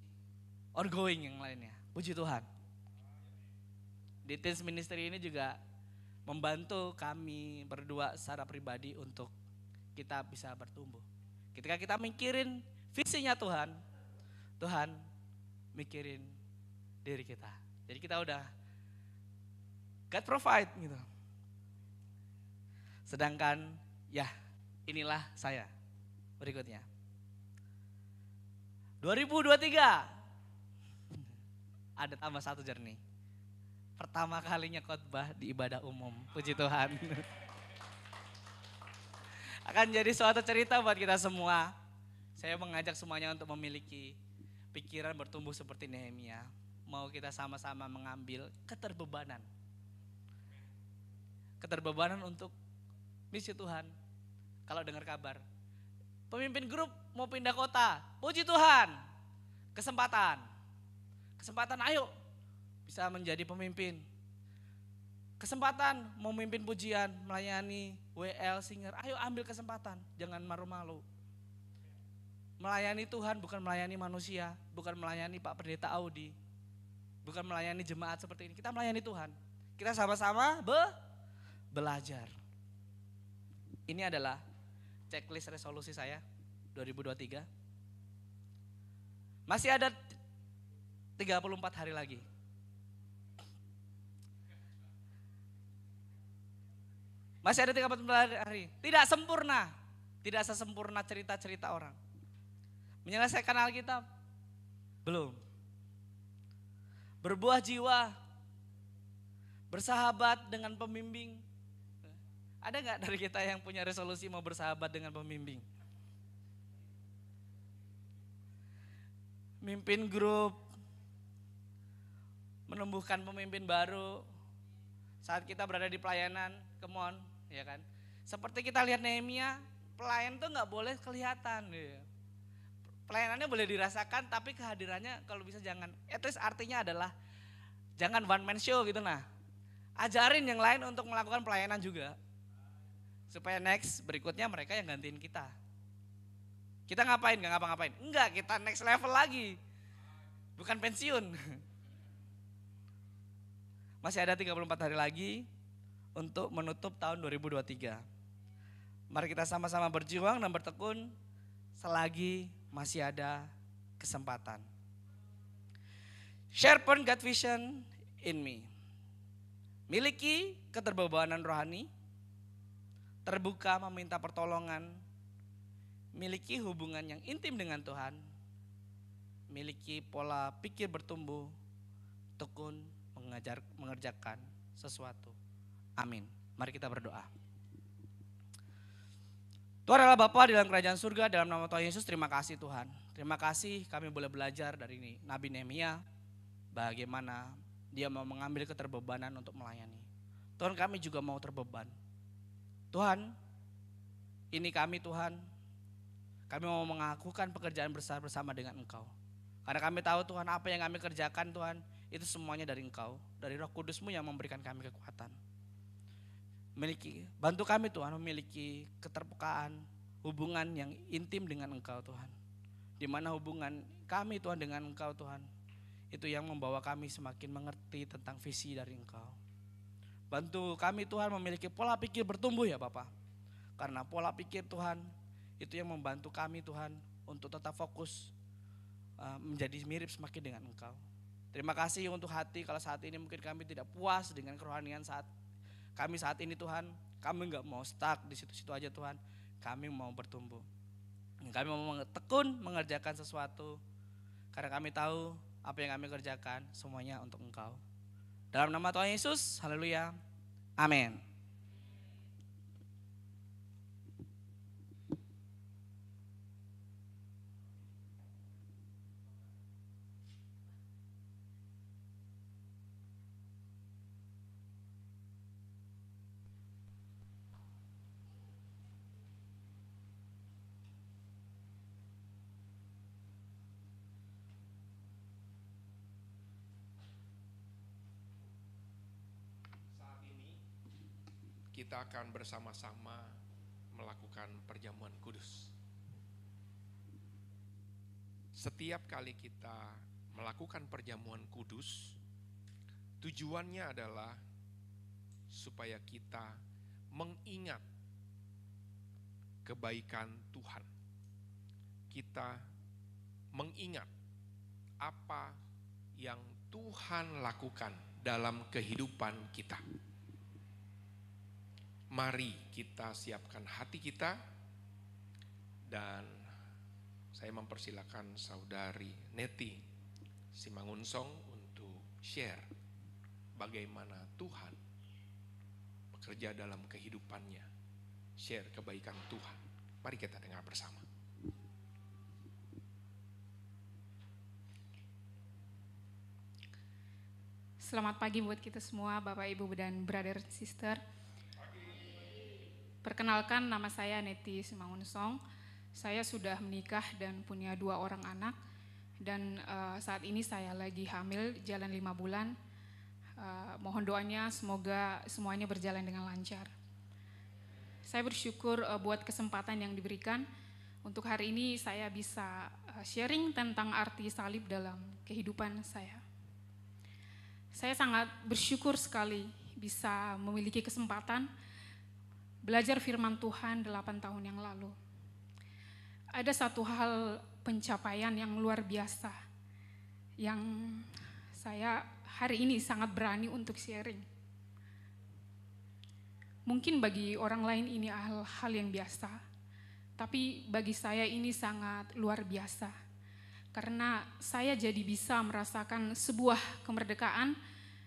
ongoing yang lainnya. Puji Tuhan. Di Teens Ministry ini juga membantu kami berdua secara pribadi untuk kita bisa bertumbuh. Ketika kita mikirin visinya Tuhan, Tuhan mikirin diri kita. Jadi kita udah God provide gitu. Sedangkan ya inilah saya berikutnya. 2023 ada tambah 1 jernih. Pertama kalinya khotbah di ibadah umum. Puji Tuhan. Akan jadi suatu cerita buat kita semua. Saya mengajak semuanya untuk memiliki pikiran bertumbuh seperti Nehemia. Mau kita sama-sama mengambil keterbebanan. Keterbebanan untuk misi Tuhan. Kalau dengar kabar, pemimpin grup mau pindah kota. Puji Tuhan. Kesempatan. Ayo bisa menjadi pemimpin. Kesempatan mau memimpin pujian, melayani WL, singer. Ayo ambil kesempatan, jangan malu-malu. Melayani Tuhan bukan melayani manusia, bukan melayani Pak Pendeta Audi, bukan melayani jemaat seperti ini. Kita melayani Tuhan. Kita sama-sama belajar. Ini adalah checklist resolusi saya 2023. Masih ada 34 hari lagi. Masih ada 34 hari. Tidak sempurna. Tidak sesempurna cerita-cerita orang. Menyelesaikan Alkitab? Belum. Berbuah jiwa. Bersahabat dengan pembimbing. Ada gak dari kita yang punya resolusi mau bersahabat dengan pembimbing? Mimpin grup. Menumbuhkan pemimpin baru. Saat kita berada di pelayanan, come on, ya kan? Seperti kita lihat Nehemia, pelayan tuh nggak boleh kelihatan. Ya. Pelayanannya boleh dirasakan, tapi kehadirannya kalau bisa jangan. At least artinya adalah jangan one man show gitu nah. Ajarin yang lain untuk melakukan pelayanan juga, supaya next berikutnya mereka yang gantiin kita. Kita ngapain? Nggak ngapa-ngapain? Enggak, kita next level lagi, bukan pensiun. Masih ada 34 hari lagi untuk menutup tahun 2023. Mari kita sama-sama berjuang dan bertekun selagi masih ada kesempatan. Sharpen God vision in me. Miliki keterbebanan rohani, terbuka meminta pertolongan, miliki hubungan yang intim dengan Tuhan, miliki pola pikir bertumbuh, tekun mengerjakan sesuatu. Amin. Mari kita berdoa. Tuhan adalah Bapa di dalam kerajaan surga, dalam nama Tuhan Yesus terima kasih Tuhan. Terima kasih kami boleh belajar dari Nabi Nehemia bagaimana dia mau mengambil keterbebanan untuk melayani. Tuhan kami juga mau terbeban. Tuhan, ini kami Tuhan, kami mau mengakukan pekerjaan besar bersama dengan Engkau. Karena kami tahu Tuhan apa yang kami kerjakan Tuhan, itu semuanya dari Engkau, dari Roh Kudus-Mu yang memberikan kami kekuatan. Bantu kami Tuhan memiliki keterbukaan, hubungan yang intim dengan Engkau Tuhan. Di mana hubungan kami Tuhan dengan Engkau Tuhan, itu yang membawa kami semakin mengerti tentang visi dari Engkau. Bantu kami Tuhan memiliki pola pikir bertumbuh ya Bapak. Karena pola pikir Tuhan, itu yang membantu kami Tuhan untuk tetap fokus menjadi mirip semakin dengan Engkau. Terima kasih untuk hati kalau saat ini mungkin kami tidak puas dengan kerohanian saat ini Tuhan. Kami nggak mau stuck di situ-situ aja Tuhan. Kami mau bertumbuh. Kami mau tekun mengerjakan sesuatu. Karena kami tahu apa yang kami kerjakan semuanya untuk Engkau. Dalam nama Tuhan Yesus, haleluya. Amin. Kita akan bersama-sama melakukan perjamuan kudus. Setiap kali kita melakukan perjamuan kudus, tujuannya adalah supaya kita mengingat kebaikan Tuhan. Kita mengingat apa yang Tuhan lakukan dalam kehidupan kita. Mari kita siapkan hati kita, dan saya mempersilakan Saudari Neti Simangunsong untuk share bagaimana Tuhan bekerja dalam kehidupannya, share kebaikan Tuhan. Mari kita dengar bersama. Selamat pagi buat kita semua, Bapak, Ibu, dan brother, sister. Perkenalkan, nama saya Neti Simangunsong. Saya sudah menikah dan punya 2 orang anak. Dan saat ini saya lagi hamil, jalan 5 bulan. Mohon doanya semoga semuanya berjalan dengan lancar. Saya bersyukur buat kesempatan yang diberikan. Untuk hari ini saya bisa sharing tentang arti salib dalam kehidupan saya. Saya sangat bersyukur sekali bisa memiliki kesempatan belajar firman Tuhan 8 tahun yang lalu. Ada satu hal pencapaian yang luar biasa yang saya hari ini sangat berani untuk sharing. Mungkin bagi orang lain ini hal yang biasa, tapi bagi saya ini sangat luar biasa. Karena saya jadi bisa merasakan sebuah kemerdekaan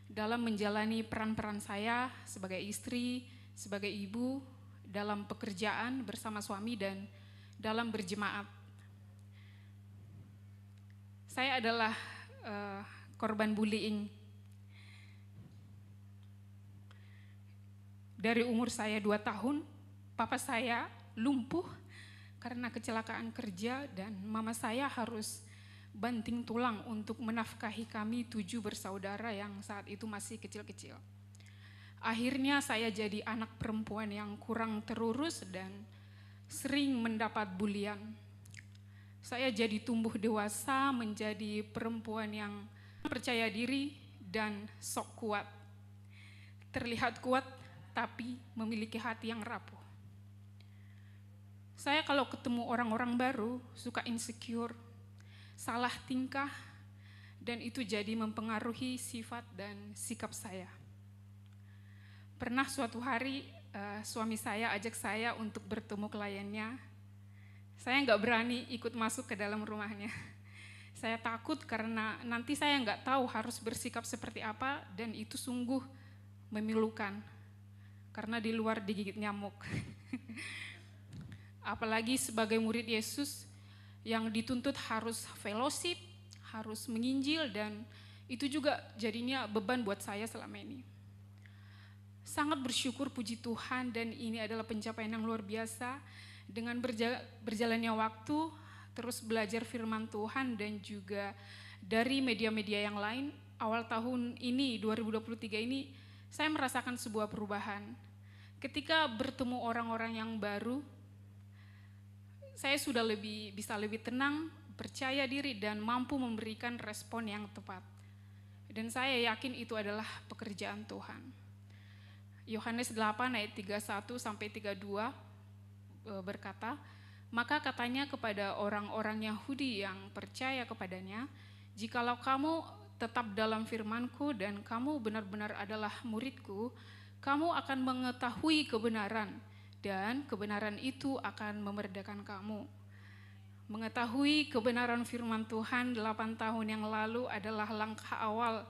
dalam menjalani peran-peran saya sebagai istri, sebagai ibu, dalam pekerjaan bersama suami, dan dalam berjemaat. Saya adalah korban bullying. Dari umur saya 2 tahun, papa saya lumpuh karena kecelakaan kerja, dan mama saya harus banting tulang untuk menafkahi kami 7 bersaudara yang saat itu masih kecil-kecil. Akhirnya saya jadi anak perempuan yang kurang terurus dan sering mendapat bulian. Saya jadi tumbuh dewasa menjadi perempuan yang percaya diri dan sok kuat. Terlihat kuat tapi memiliki hati yang rapuh. Saya kalau ketemu orang-orang baru suka insecure, salah tingkah, dan itu jadi mempengaruhi sifat dan sikap saya. Pernah suatu hari suami saya ajak saya untuk bertemu kliennya. Saya nggak berani ikut masuk ke dalam rumahnya. Saya takut karena nanti saya nggak tahu harus bersikap seperti apa, dan itu sungguh memilukan karena di luar digigit nyamuk. Apalagi sebagai murid Yesus yang dituntut harus fellowship, harus menginjil, dan itu juga jadinya beban buat saya selama ini. Sangat bersyukur, puji Tuhan, dan ini adalah pencapaian yang luar biasa. Dengan berjalannya waktu, terus belajar firman Tuhan, dan juga dari media-media yang lain, awal tahun ini, 2023 ini, saya merasakan sebuah perubahan. Ketika bertemu orang-orang yang baru, saya sudah bisa lebih tenang, percaya diri, dan mampu memberikan respon yang tepat. Dan saya yakin itu adalah pekerjaan Tuhan. Yohanes 8 ayat 31 sampai 32 berkata, maka katanya kepada orang-orang Yahudi yang percaya kepadanya, jikalau kamu tetap dalam firman-Ku dan kamu benar-benar adalah murid-Ku, kamu akan mengetahui kebenaran, dan kebenaran itu akan memerdekakan kamu. Mengetahui kebenaran firman Tuhan 8 tahun yang lalu adalah langkah awal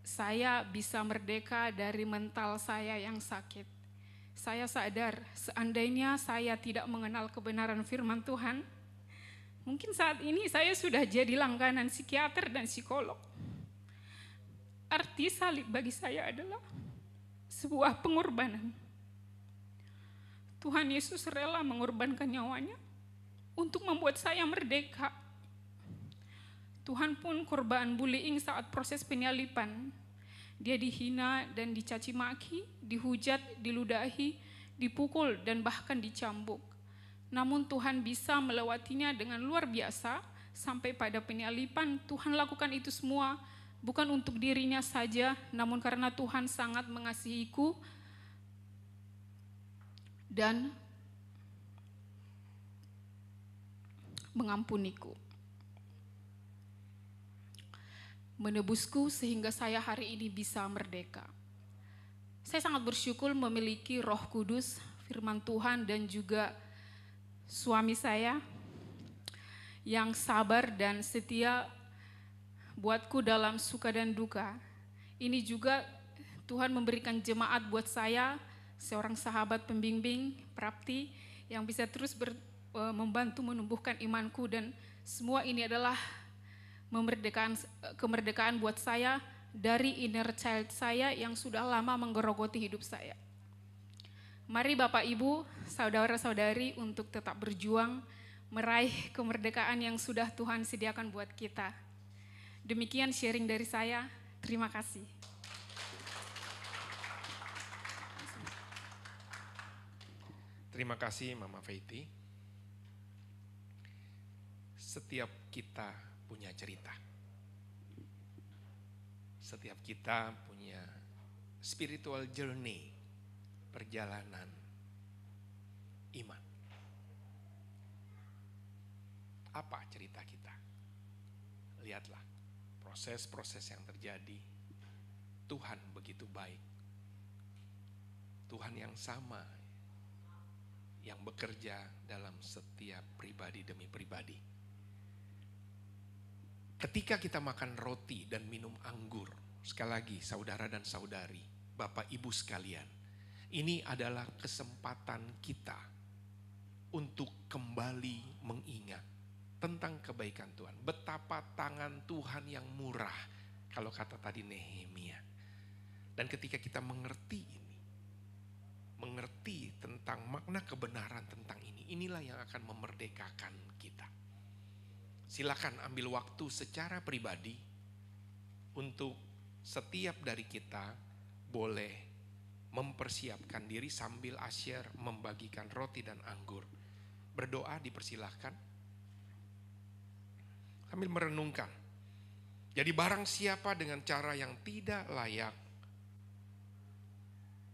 saya bisa merdeka dari mental saya yang sakit. Saya sadar seandainya saya tidak mengenal kebenaran firman Tuhan, mungkin saat ini saya sudah jadi langganan psikiater dan psikolog. Arti salib bagi saya adalah sebuah pengorbanan. Tuhan Yesus rela mengorbankan nyawanya untuk membuat saya merdeka. Tuhan pun korban bullying saat proses penyaliban. Dia dihina dan dicaci maki, dihujat, diludahi, dipukul, dan bahkan dicambuk. Namun Tuhan bisa melewatinya dengan luar biasa. Sampai pada penyaliban, Tuhan lakukan itu semua bukan untuk dirinya saja, namun karena Tuhan sangat mengasihiku dan mengampuniku, menebusku sehingga saya hari ini bisa merdeka. Saya sangat bersyukur memiliki Roh Kudus, firman Tuhan, dan juga suami saya yang sabar dan setia buatku dalam suka dan duka. Ini juga Tuhan memberikan jemaat buat saya, seorang sahabat pembimbing, Prapti, yang bisa terus membantu menumbuhkan imanku, dan semua ini adalah kemerdekaan buat saya dari inner child saya yang sudah lama menggerogoti hidup saya. Mari Bapak Ibu, saudara-saudari, untuk tetap berjuang meraih kemerdekaan yang sudah Tuhan sediakan buat kita. Demikian sharing dari saya. Terima kasih. Terima kasih Mama Feiti. Setiap kita punya cerita. Setiap kita punya spiritual journey, perjalanan iman. Apa cerita kita? Lihatlah proses-proses yang terjadi. Tuhan begitu baik. Tuhan yang sama, yang bekerja dalam setiap pribadi demi pribadi. Ketika kita makan roti dan minum anggur, sekali lagi saudara dan saudari, Bapak Ibu sekalian, ini adalah kesempatan kita untuk kembali mengingat tentang kebaikan Tuhan. Betapa tangan Tuhan yang murah, kalau kata tadi Nehemia. Dan ketika kita mengerti ini, mengerti tentang makna kebenaran tentang ini, inilah yang akan memerdekakan kita. Silakan ambil waktu secara pribadi untuk setiap dari kita boleh mempersiapkan diri sambil asyir membagikan roti dan anggur. Berdoa dipersilahkan. Sambil merenungkan. Jadi barang siapa dengan cara yang tidak layak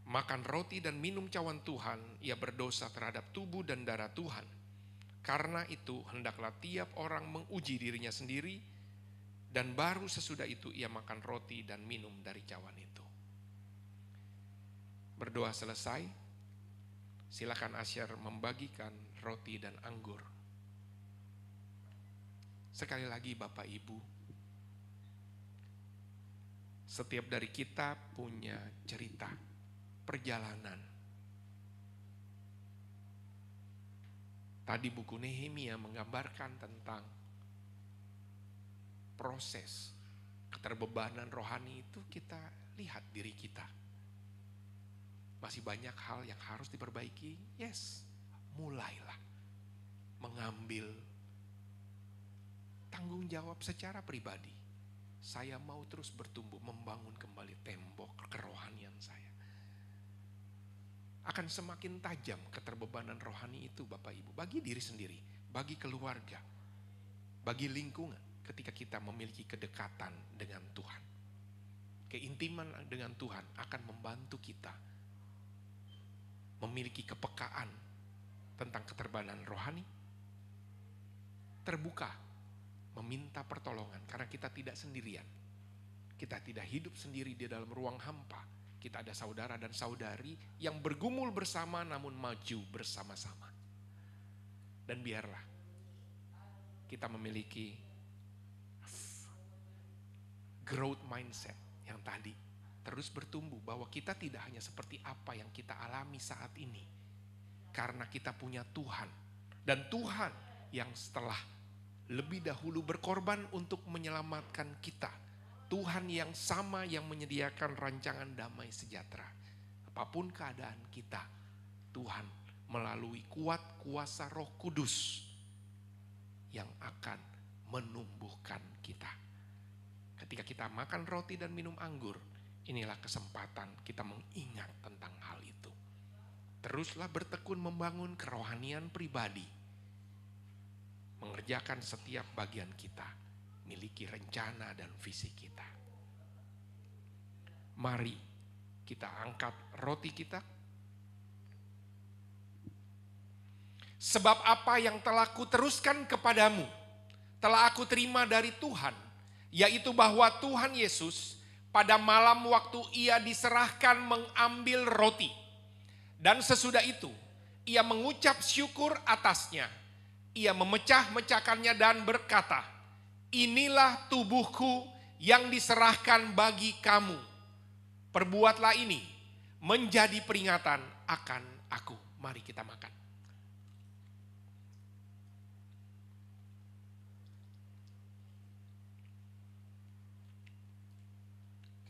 makan roti dan minum cawan Tuhan, ia berdosa terhadap tubuh dan darah Tuhan. Karena itu hendaklah tiap orang menguji dirinya sendiri, dan baru sesudah itu ia makan roti dan minum dari cawan itu. Berdoa selesai, silakan asyir membagikan roti dan anggur. Sekali lagi Bapak Ibu, setiap dari kita punya cerita, perjalanan. Tadi buku Nehemia menggambarkan tentang proses keterbebanan rohani itu. Kita lihat diri kita. Masih banyak hal yang harus diperbaiki. Yes, mulailah mengambil tanggung jawab secara pribadi. Saya mau terus bertumbuh, membangun kembali tembok kerohanian saya. Akan semakin tajam keterbebanan rohani itu Bapak Ibu. Bagi diri sendiri, bagi keluarga, bagi lingkungan. Ketika kita memiliki kedekatan dengan Tuhan, keintiman dengan Tuhan akan membantu kita memiliki kepekaan tentang keterbebanan rohani. Terbuka, meminta pertolongan karena kita tidak sendirian. Kita tidak hidup sendiri di dalam ruang hampa. kita ada saudara dan saudari yang bergumul bersama namun maju bersama-sama. Dan biarlah kita memiliki growth mindset yang tadi terus bertumbuh, bahwa kita tidak hanya seperti apa yang kita alami saat ini, karena kita punya Tuhan, dan Tuhan yang setelah lebih dahulu berkorban untuk menyelamatkan kita, Tuhan yang sama yang menyediakan rancangan damai sejahtera. Apapun keadaan kita, Tuhan melalui kuat kuasa Roh Kudus yang akan menumbuhkan kita. Ketika kita makan roti dan minum anggur, inilah kesempatan kita mengingat tentang hal itu. Teruslah bertekun membangun kerohanian pribadi, mengerjakan setiap bagian kita, miliki rencana dan visi kita. Mari kita angkat roti kita. Sebab apa yang telah kuteruskan kepadamu, telah aku terima dari Tuhan, yaitu bahwa Tuhan Yesus pada malam waktu ia diserahkan mengambil roti. Dan sesudah itu, ia mengucap syukur atasnya. Ia memecah-mecahkannya dan berkata, inilah tubuhku yang diserahkan bagi kamu. Perbuatlah ini menjadi peringatan akan aku. Mari kita makan.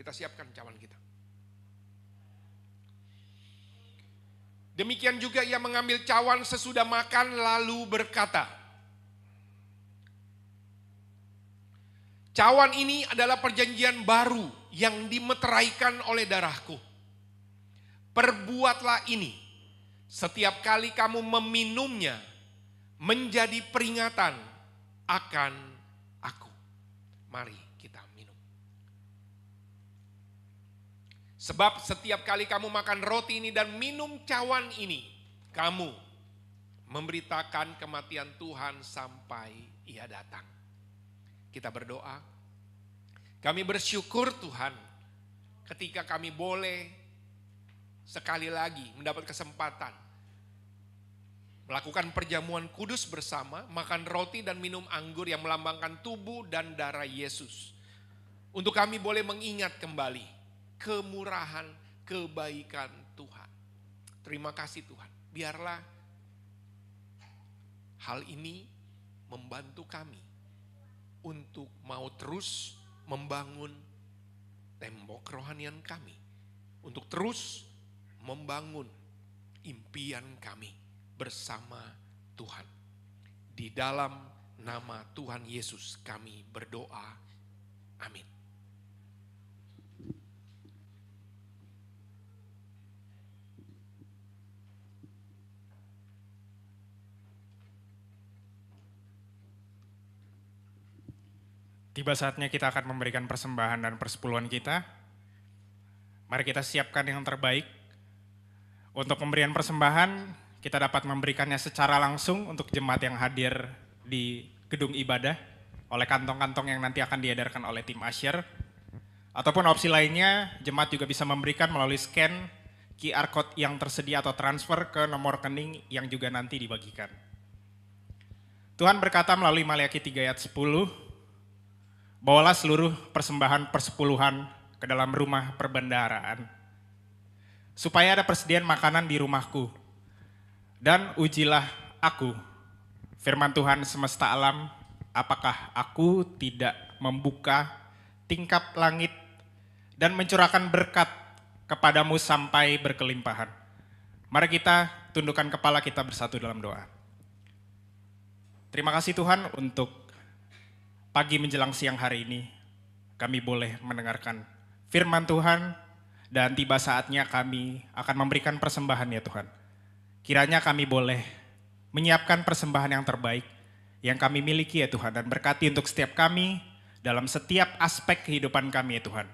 Kita siapkan cawan kita. Demikian juga ia mengambil cawan sesudah makan lalu berkata, cawan ini adalah perjanjian baru yang dimeteraikan oleh darahku. Perbuatlah ini setiap kali kamu meminumnya menjadi peringatan akan aku. Mari kita minum. Sebab setiap kali kamu makan roti ini dan minum cawan ini, kamu memberitakan kematian Tuhan sampai ia datang. Kita berdoa. Kami bersyukur Tuhan ketika kami boleh sekali lagi mendapat kesempatan melakukan perjamuan kudus bersama, makan roti dan minum anggur yang melambangkan tubuh dan darah Yesus. Untuk kami boleh mengingat kembali kemurahan, kebaikan Tuhan. Terima kasih Tuhan. Biarlah hal ini membantu kami untuk mau terus membangun tembok kerohanian kami. Untuk terus membangun impian kami bersama Tuhan. Di dalam nama Tuhan Yesus kami berdoa. Amin. Tiba saatnya kita akan memberikan persembahan dan persepuluhan kita. Mari kita siapkan yang terbaik. Untuk pemberian persembahan, kita dapat memberikannya secara langsung untuk jemaat yang hadir di gedung ibadah oleh kantong-kantong yang nanti akan diedarkan oleh tim Asyir. Ataupun opsi lainnya, jemaat juga bisa memberikan melalui scan QR code yang tersedia atau transfer ke nomor rekening yang juga nanti dibagikan. Tuhan berkata melalui Maliaki 3 ayat 10, bawalah seluruh persembahan persepuluhan ke dalam rumah perbendaharaan, supaya ada persediaan makanan di rumahku. Dan ujilah aku, firman Tuhan semesta alam, apakah aku tidak membuka tingkap langit dan mencurahkan berkat kepadamu sampai berkelimpahan. Mari kita tundukkan kepala kita bersatu dalam doa. Terima kasih Tuhan untuk pagi menjelang siang hari ini, kami boleh mendengarkan firman Tuhan dan tiba saatnya kami akan memberikan persembahan ya Tuhan. Kiranya kami boleh menyiapkan persembahan yang terbaik yang kami miliki ya Tuhan, dan berkati untuk setiap kami dalam setiap aspek kehidupan kami ya Tuhan.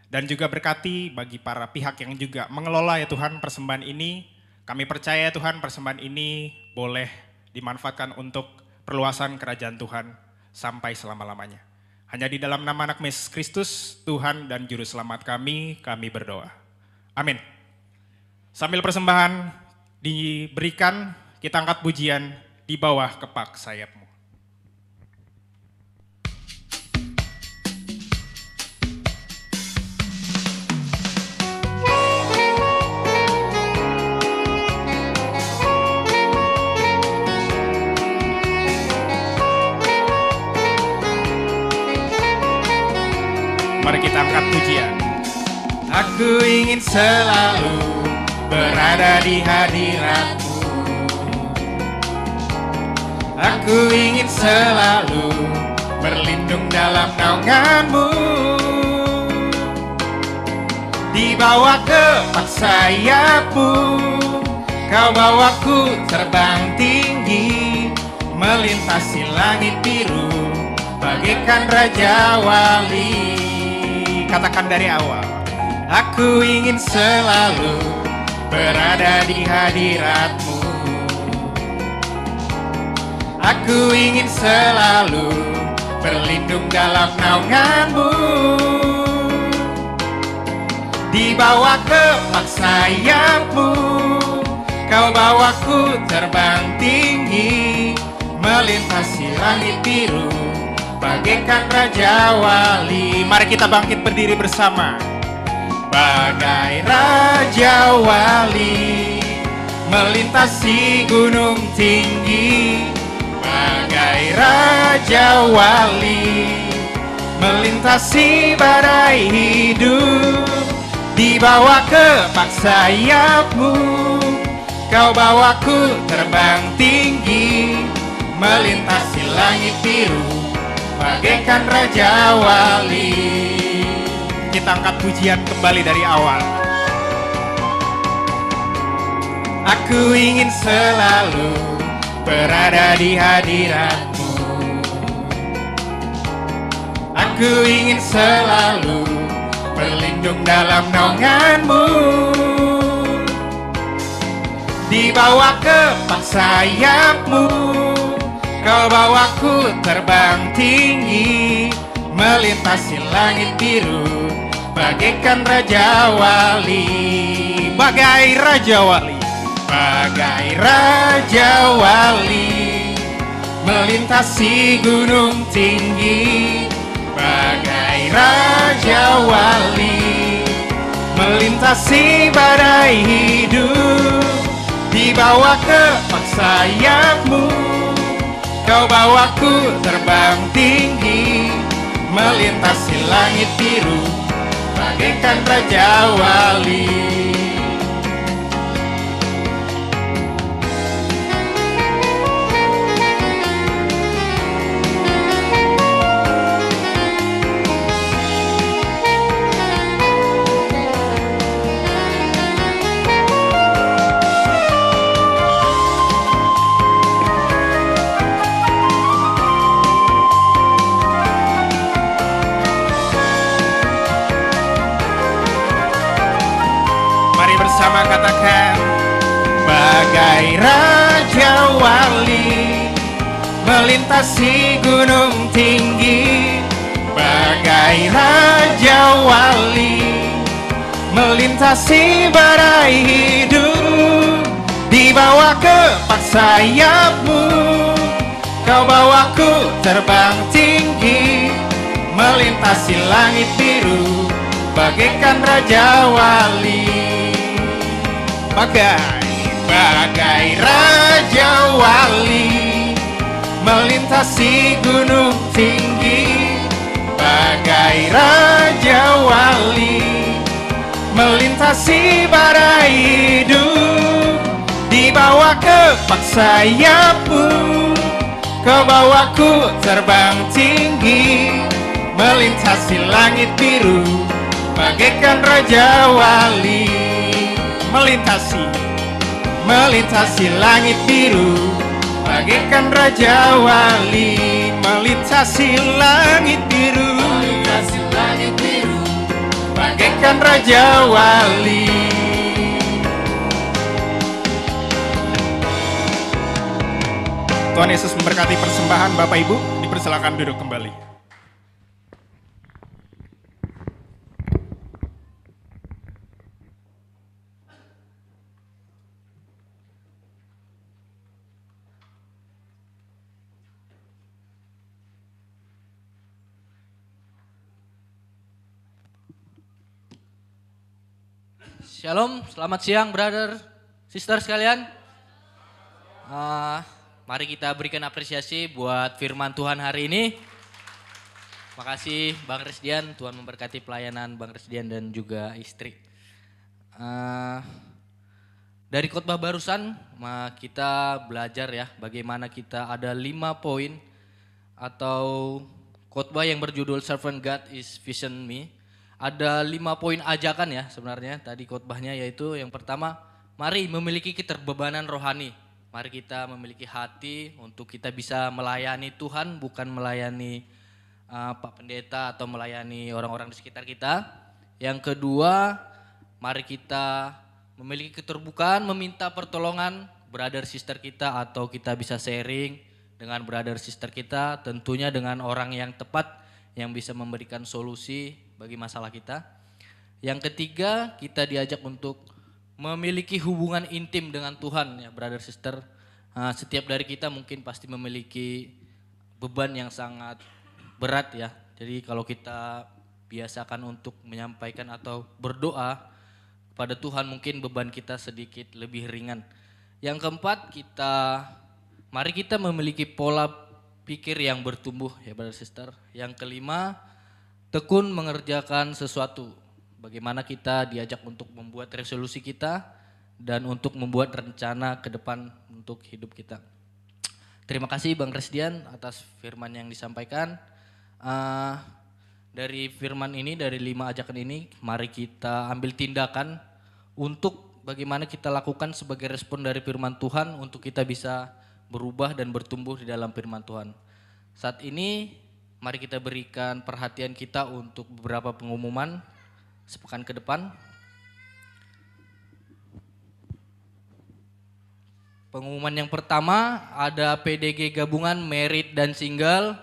Dan juga berkati bagi para pihak yang juga mengelola ya Tuhan persembahan ini. Kami percaya ya Tuhan persembahan ini boleh dimanfaatkan untuk perluasan kerajaan Tuhan sampai selama-lamanya. Hanya di dalam nama anak Yesus Kristus, Tuhan dan Juru Selamat kami berdoa. Amin. Sambil persembahan diberikan, kita angkat pujian di bawah kepak sayapmu. Mari kita angkat pujian. Aku ingin selalu berada di hadirat-Mu. Aku ingin selalu berlindung dalam naungan-Mu. Di bawah kepak sayap-Mu, Kau bawaku terbang tinggi, melintasi langit biru, bagaikan Raja Wali. Katakan dari awal. Aku ingin selalu berada di hadirat-Mu. Aku ingin selalu berlindung dalam naungan-Mu. Di bawah kepak sayap-Mu, Kau bawaku terbang tinggi, melintasi langit biru, bagaikan Raja Wali. Mari kita bangkit berdiri bersama. Bagai Raja Wali, melintasi gunung tinggi. Bagai Raja Wali, melintasi badai hidup. Di bawah kepak sayap-Mu, Kau bawaku terbang tinggi, melintasi langit biru, bagaikan Raja Wali. Kita angkat pujian kembali dari awal. Aku ingin selalu berada di hadirat-Mu. Aku ingin selalu berlindung dalam naungan-Mu. Di bawah kepak sayap-Mu, Kau bawaku terbang tinggi, melintasi langit biru, bagaikan Raja Wali. Bagai Raja Wali. Bagai Raja Wali, melintasi gunung tinggi. Bagai Raja Wali, melintasi badai hidup. Di bawah kepak sayap-Mu, Kau bawaku terbang tinggi, melintasi langit biru, bagaikan Raja Wali. Bersama katakan, bagai Raja Wali, melintasi gunung tinggi. Bagai Raja Wali, melintasi badai hidup. Di bawah kepak sayap-Mu, Kau bawaku terbang tinggi, melintasi langit biru, bagaikan Raja Wali. Bagai Raja Wali, melintasi gunung tinggi. Bagai Raja Wali, melintasi badai hidup. Di bawah kepak sayap-Mu, Kau bawaku terbang tinggi, melintasi langit biru, bagaikan Raja Wali. Melintasi langit biru, bagaikan Raja Wali. Melintasi langit biru, bagaikan Raja Wali. Tuhan Yesus memberkati persembahan Bapak Ibu. Dipersilakan duduk kembali. Shalom, selamat siang brother, sister sekalian. Mari kita berikan apresiasi buat firman Tuhan hari ini. Makasih Bang Resdian, Tuhan memberkati pelayanan Bang Resdian dan juga istri. Dari khotbah barusan kita belajar ya bagaimana kita ada 5 poin atau khotbah yang berjudul Servant God is Vision Me. Ada 5 poin ajakan ya sebenarnya tadi khotbahnya, yaitu yang pertama, mari memiliki keterbebanan rohani. Mari kita memiliki hati untuk kita bisa melayani Tuhan, bukan melayani Pak Pendeta atau melayani orang-orang di sekitar kita. Yang kedua, mari kita memiliki keterbukaan meminta pertolongan brother sister kita, atau kita bisa sharing dengan brother sister kita, tentunya dengan orang yang tepat yang bisa memberikan solusi bagi masalah kita. Yang ketiga, kita diajak untuk memiliki hubungan intim dengan Tuhan ya brother sister. Setiap dari kita mungkin pasti memiliki beban yang sangat berat ya. Jadi kalau kita biasakan untuk menyampaikan atau berdoa kepada Tuhan, mungkin beban kita sedikit lebih ringan. Yang keempat, mari kita memiliki pola pikir yang bertumbuh ya brother sister. Yang kelima, tekun mengerjakan sesuatu. Bagaimana kita diajak untuk membuat resolusi kita dan untuk membuat rencana ke depan untuk hidup kita. Terima kasih Bang Resdian atas firman yang disampaikan. Dari firman ini, dari 5 ajakan ini, mari kita ambil tindakan untuk bagaimana kita lakukan sebagai respon dari firman Tuhan untuk kita bisa berubah dan bertumbuh di dalam firman Tuhan. Saat ini mari kita berikan perhatian kita untuk beberapa pengumuman sepekan ke depan. Pengumuman yang pertama, ada PDG gabungan Married dan Single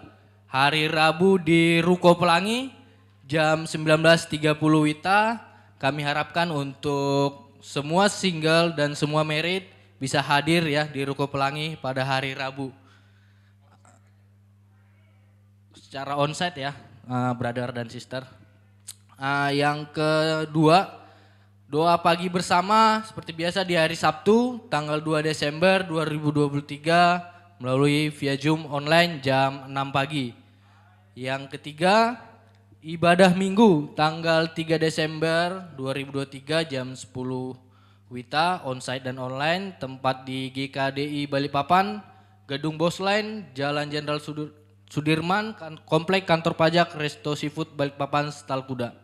hari Rabu di Ruko Pelangi jam 19.30 WITA. Kami harapkan untuk semua single dan semua married bisa hadir ya di Ruko Pelangi pada hari Rabu. Secara onsite ya, brother dan sister. Yang kedua, doa pagi bersama seperti biasa di hari Sabtu tanggal 2 Desember 2023 melalui via Zoom online jam 6 pagi. Yang ketiga, ibadah minggu tanggal 3 Desember 2023 jam 10 WITA onsite dan online, tempat di GKDI Balikpapan, Gedung Bosline, Jalan Jenderal Sudirman, Komplek Kantor Pajak Resto Seafood Balikpapan Stal Kuda.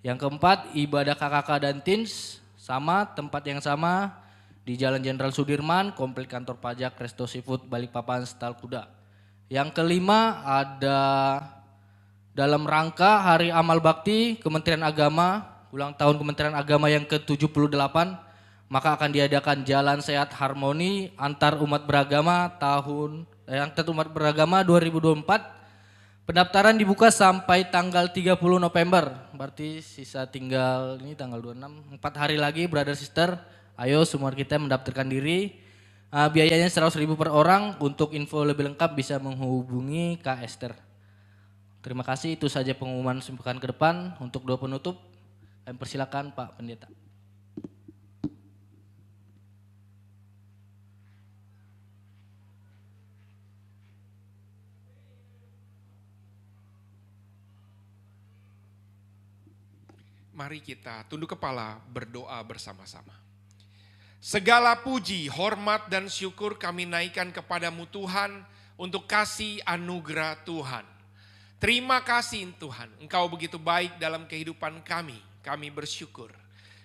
Yang keempat, ibadah KKK dan Teens sama, tempat yang sama di Jalan Jenderal Sudirman, Komplek Kantor Pajak Resto Seafood Balikpapan Stal Kuda. Yang kelima, ada dalam rangka Hari Amal Bakti Kementerian Agama, ulang tahun Kementerian Agama yang ke-78, maka akan diadakan Jalan Sehat Harmoni antar umat beragama Umat Beragama 2024. Pendaftaran dibuka sampai tanggal 30 November. Berarti sisa tinggal ini tanggal 26, 4 hari lagi brother sister. Ayo semua kita mendaftarkan diri. Biayanya 100.000 per orang. Untuk info lebih lengkap bisa menghubungi Kak Esther. Terima kasih, itu saja pengumuman sepekan ke depan. Untuk doa penutup, kami persilakan Pak Pendeta. Mari kita tunduk kepala berdoa bersama-sama. Segala puji, hormat dan syukur kami naikkan kepadamu Tuhan untuk kasih anugerah Tuhan. Terima kasih Tuhan, Engkau begitu baik dalam kehidupan kami. Kami bersyukur.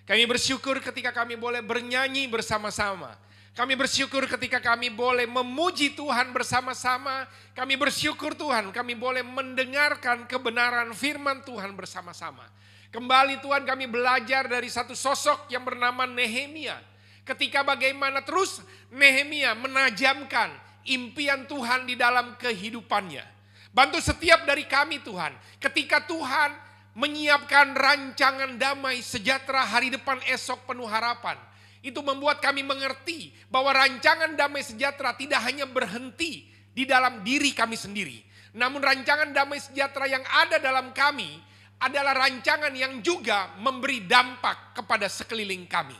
Kami bersyukur ketika kami boleh bernyanyi bersama-sama. Kami bersyukur ketika kami boleh memuji Tuhan bersama-sama. Kami bersyukur Tuhan, kami boleh mendengarkan kebenaran firman Tuhan bersama-sama. Kembali Tuhan, kami belajar dari satu sosok yang bernama Nehemia. Ketika bagaimana terus Nehemia menajamkan impian Tuhan di dalam kehidupannya. Bantu setiap dari kami Tuhan, ketika Tuhan menyiapkan rancangan damai sejahtera hari depan esok penuh harapan. Itu membuat kami mengerti bahwa rancangan damai sejahtera tidak hanya berhenti di dalam diri kami sendiri. Namun rancangan damai sejahtera yang ada dalam kami adalah rancangan yang juga memberi dampak kepada sekeliling kami.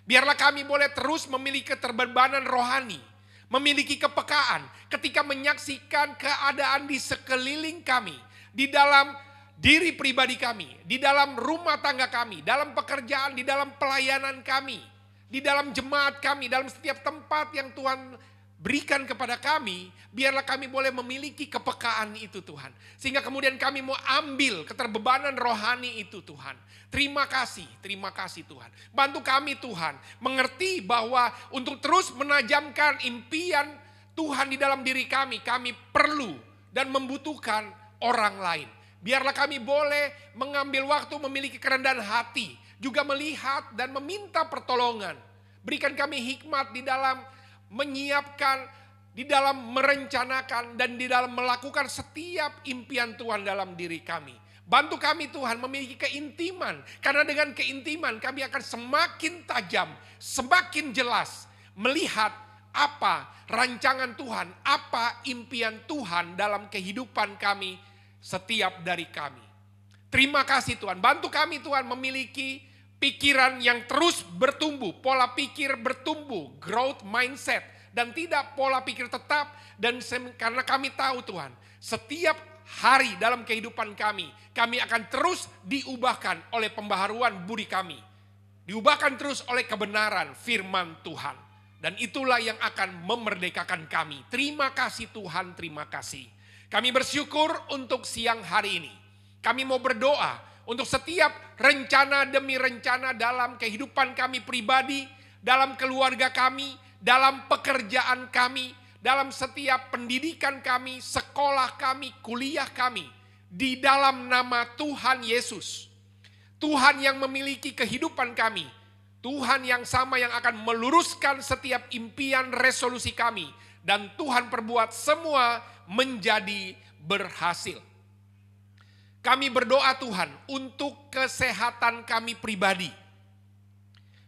Biarlah kami boleh terus memiliki keterbebanan rohani, memiliki kepekaan ketika menyaksikan keadaan di sekeliling kami, di dalam diri pribadi kami, di dalam rumah tangga kami, dalam pekerjaan, di dalam pelayanan kami, di dalam jemaat kami, dalam setiap tempat yang Tuhan berikan kepada kami, biarlah kami boleh memiliki kepekaan itu Tuhan. Sehingga kemudian kami mau ambil keterbebanan rohani itu Tuhan. Terima kasih Tuhan. Bantu kami Tuhan, mengerti bahwa untuk terus menajamkan impian Tuhan di dalam diri kami perlu dan membutuhkan orang lain. Biarlah kami boleh mengambil waktu memiliki kerendahan hati, juga melihat dan meminta pertolongan. Berikan kami hikmat di dalam menyiapkan, di dalam merencanakan, dan di dalam melakukan setiap impian Tuhan dalam diri kami. Bantu kami Tuhan memiliki keintiman, karena dengan keintiman kami akan semakin tajam, semakin jelas melihat apa rancangan Tuhan, apa impian Tuhan dalam kehidupan kami, setiap dari kami. Terima kasih Tuhan, bantu kami Tuhan memiliki pikiran yang terus bertumbuh, pola pikir bertumbuh, growth mindset, dan tidak pola pikir tetap. Dan karena kami tahu Tuhan, setiap hari dalam kehidupan kami akan terus diubahkan oleh pembaharuan budi kami. Diubahkan terus oleh kebenaran firman Tuhan. Dan itulah yang akan memerdekakan kami. Terima kasih Tuhan, terima kasih. Kami bersyukur untuk siang hari ini. Kami mau berdoa untuk setiap rencana demi rencana dalam kehidupan kami pribadi, dalam keluarga kami, dalam pekerjaan kami, dalam setiap pendidikan kami, sekolah kami, kuliah kami. Di dalam nama Tuhan Yesus. Tuhan yang memiliki kehidupan kami. Tuhan yang sama yang akan meluruskan setiap impian resolusi kami. Dan Tuhan perbuat semua menjadi berhasil. Kami berdoa Tuhan untuk kesehatan kami pribadi.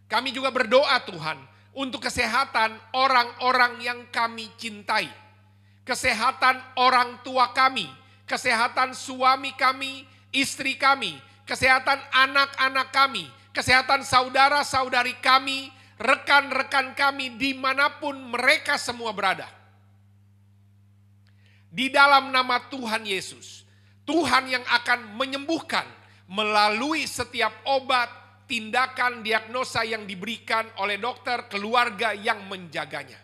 Kami juga berdoa Tuhan untuk kesehatan orang-orang yang kami cintai. Kesehatan orang tua kami, kesehatan suami kami, istri kami, kesehatan anak-anak kami, kesehatan saudara-saudari kami, rekan-rekan kami dimanapun mereka semua berada. Di dalam nama Tuhan Yesus. Tuhan yang akan menyembuhkan melalui setiap obat, tindakan, diagnosa yang diberikan oleh dokter, keluarga yang menjaganya.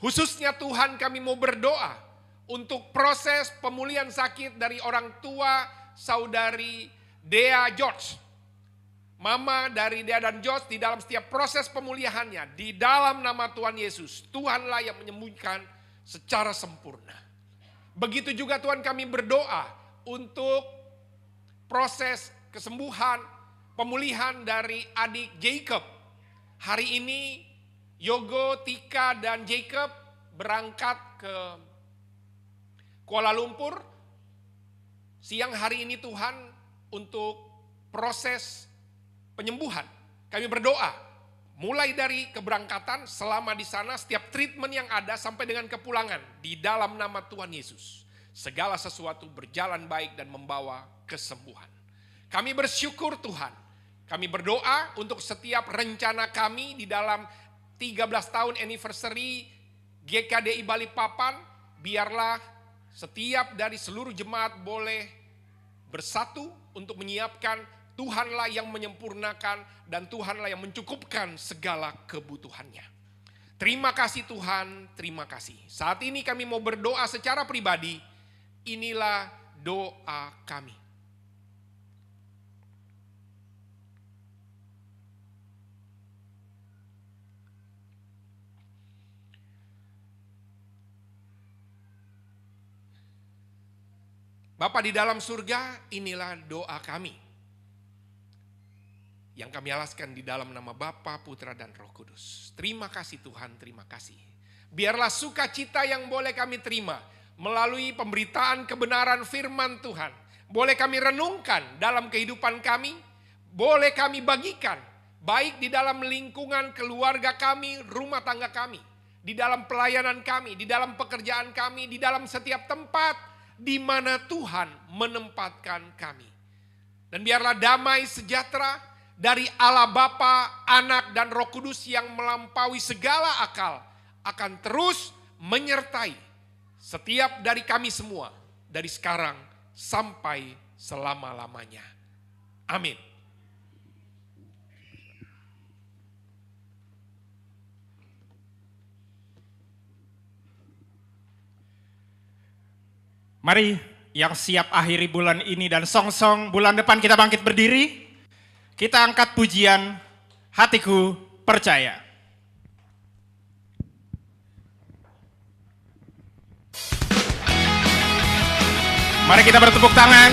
Khususnya Tuhan kami mau berdoa untuk proses pemulihan sakit dari orang tua saudari Dea George. Mama dari Dea dan George di dalam setiap proses pemulihannya. Di dalam nama Tuhan Yesus, Tuhanlah yang menyembuhkan secara sempurna. Begitu juga Tuhan kami berdoa untuk proses kesembuhan, pemulihan dari adik Jacob. Hari ini Yogo, Tika, dan Jacob berangkat ke Kuala Lumpur. Siang hari ini Tuhan untuk proses penyembuhan. Kami berdoa mulai dari keberangkatan, selama di sana, setiap treatment yang ada sampai dengan kepulangan. Di dalam nama Tuhan Yesus, segala sesuatu berjalan baik dan membawa kesembuhan. Kami bersyukur Tuhan. Kami berdoa untuk setiap rencana kami di dalam 13 tahun anniversary GKDI Balikpapan. Biarlah setiap dari seluruh jemaat boleh bersatu untuk menyiapkan. Tuhanlah yang menyempurnakan dan Tuhanlah yang mencukupkan segala kebutuhannya. Terima kasih Tuhan, terima kasih. Saat ini kami mau berdoa secara pribadi. Inilah doa kami. Bapa di dalam surga, inilah doa kami. Yang kami alaskan di dalam nama Bapa, Putra, dan Roh Kudus. Terima kasih Tuhan, terima kasih. Biarlah sukacita yang boleh kami terima melalui pemberitaan kebenaran firman Tuhan. Boleh kami renungkan dalam kehidupan kami, boleh kami bagikan. Baik di dalam lingkungan keluarga kami, rumah tangga kami. Di dalam pelayanan kami, di dalam pekerjaan kami, di dalam setiap tempat di mana Tuhan menempatkan kami. Dan biarlah damai sejahtera dari Allah Bapa, Anak, dan Roh Kudus yang melampaui segala akal akan terus menyertai setiap dari kami semua dari sekarang sampai selama-lamanya. Amin. Mari yang siap akhiri bulan ini dan song-song bulan depan kita bangkit berdiri. Kita angkat pujian Hatiku Percaya. Mari kita bertepuk tangan.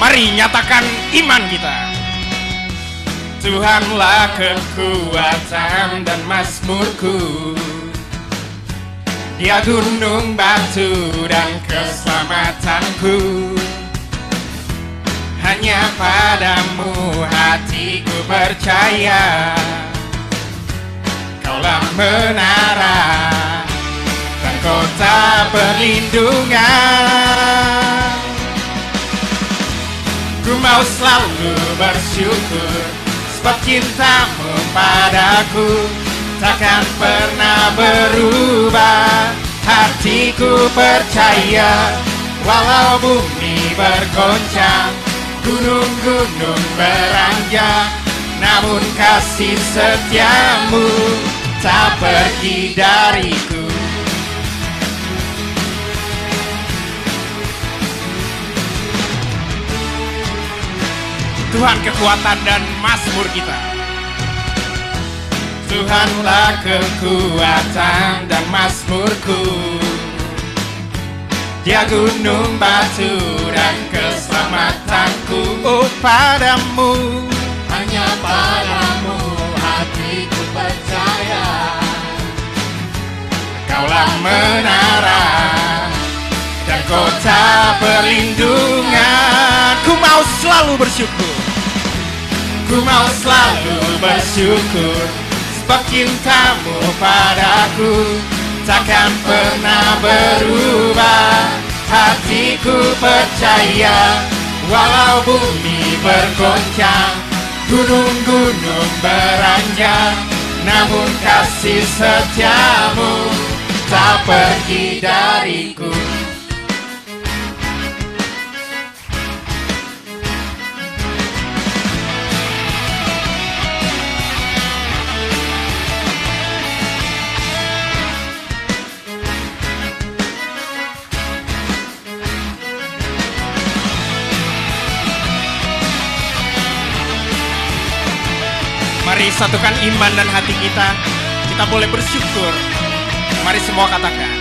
Mari nyatakan iman kita. Tuhanlah kekuatan dan mazmurku, Dia gunung batu dan keselamatanku. Hanya padamu hatiku percaya, Kaulah menara dan kota perlindungan. Ku mau selalu bersyukur sebab cintamu padaku takkan pernah berubah. Hatiku percaya walau bumi bergoncang, gunung-gunung beranjak, namun kasih setiamu tak pergi dariku. Tuhan kekuatan dan mazmur kita. Tuhanlah kekuatan dan mazmurku, Dia gunung batu dan keselamatanku. Oh padamu, hanya padamu hatiku percaya, Kaulah menara dan kota perlindungan. Ku mau selalu bersyukur, ku mau selalu bersyukur sebab cintamu padaku takkan pernah berubah. Hatiku percaya walau bumi bergoncang, gunung-gunung beranjak, namun kasih setiamu tak pergi dariku. Mari satukan iman dan hati kita. Kita boleh bersyukur. Mari semua katakan.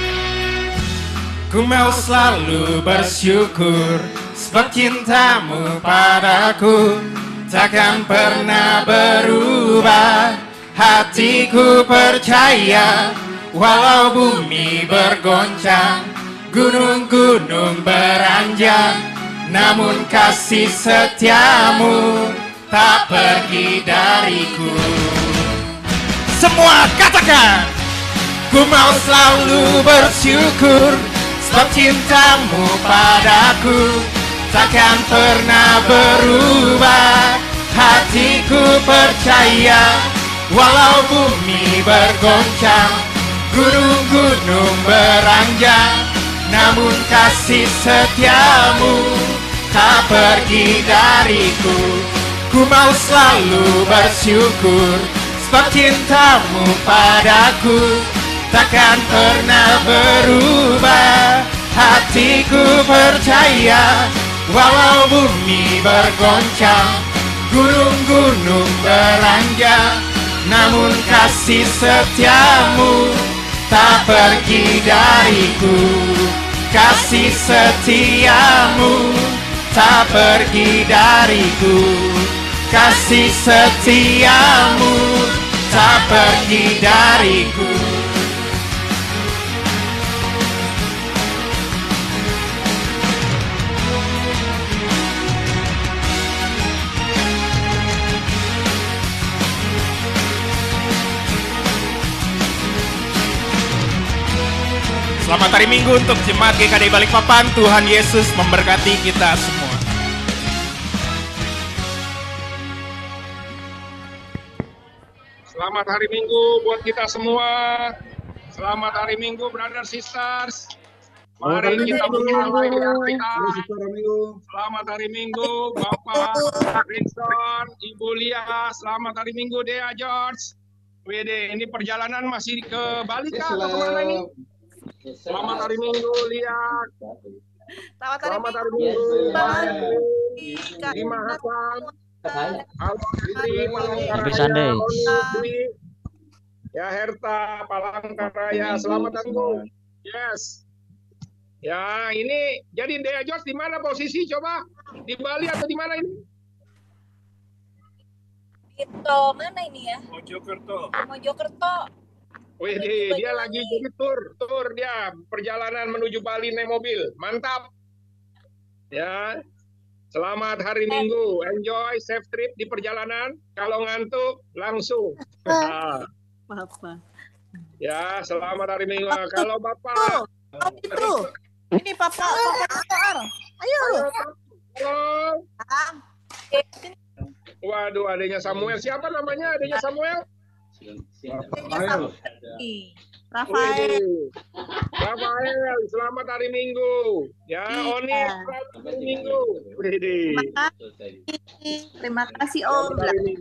Ku mau selalu bersyukur sebab cintamu padaku takkan pernah berubah. Hatiku percaya walau bumi bergoncang, gunung-gunung beranjak, namun kasih setiamu tak pergi dariku. Semua katakan. Ku mau selalu bersyukur sebab cintamu padaku takkan pernah berubah. Hatiku percaya walau bumi bergoncang, gunung-gunung beranjak, namun kasih setiamu tak pergi dariku. Ku mau selalu bersyukur sebab cintamu padaku takkan pernah berubah. Hatiku percaya walau bumi bergoncang, gunung-gunung beranjak, namun kasih setiamu tak pergi dariku. Kasih setiamu tak pergi dariku. Kasih setiamu tak pergi dariku. Selamat hari Minggu untuk Jemaat GKDI Balikpapan. Tuhan Yesus memberkati kita semua. Selamat hari Minggu buat kita semua. Selamat hari Minggu, brother sisters. Mari kita memulai hari kita. Selamat hari Minggu, Bapak Rinson, Ibu Lia. Selamat hari Minggu, Dea George. WD, ini perjalanan masih ke Bali kah atau kemana ini? Selamat hari Minggu, Lia. Selamat hari Minggu, Terima Hasan. Happy Sunday. Ya, Herta, Palangkaraya. Selamat hari Minggu. Yes. Ya, ini jadi Dea George di mana posisi coba? Di Bali atau di mana ini? Itu mana ini ya? Mojokerto. Mojokerto. Wih, dia lagi jadi tur dia perjalanan menuju Bali naik mobil. Mantap. Ya. Selamat hari Minggu. Enjoy safe trip di perjalanan. Kalau ngantuk langsung. Bapak. Ya, selamat hari Minggu. Kalau Bapak Itu. Ini Papa. Ayo. Halo. Waduh, adanya Samuel. Siapa namanya adanya Samuel? Rafael. Rafael, selamat hari Minggu. Ya, Oni, selamat hari Minggu. Terima kasih Om.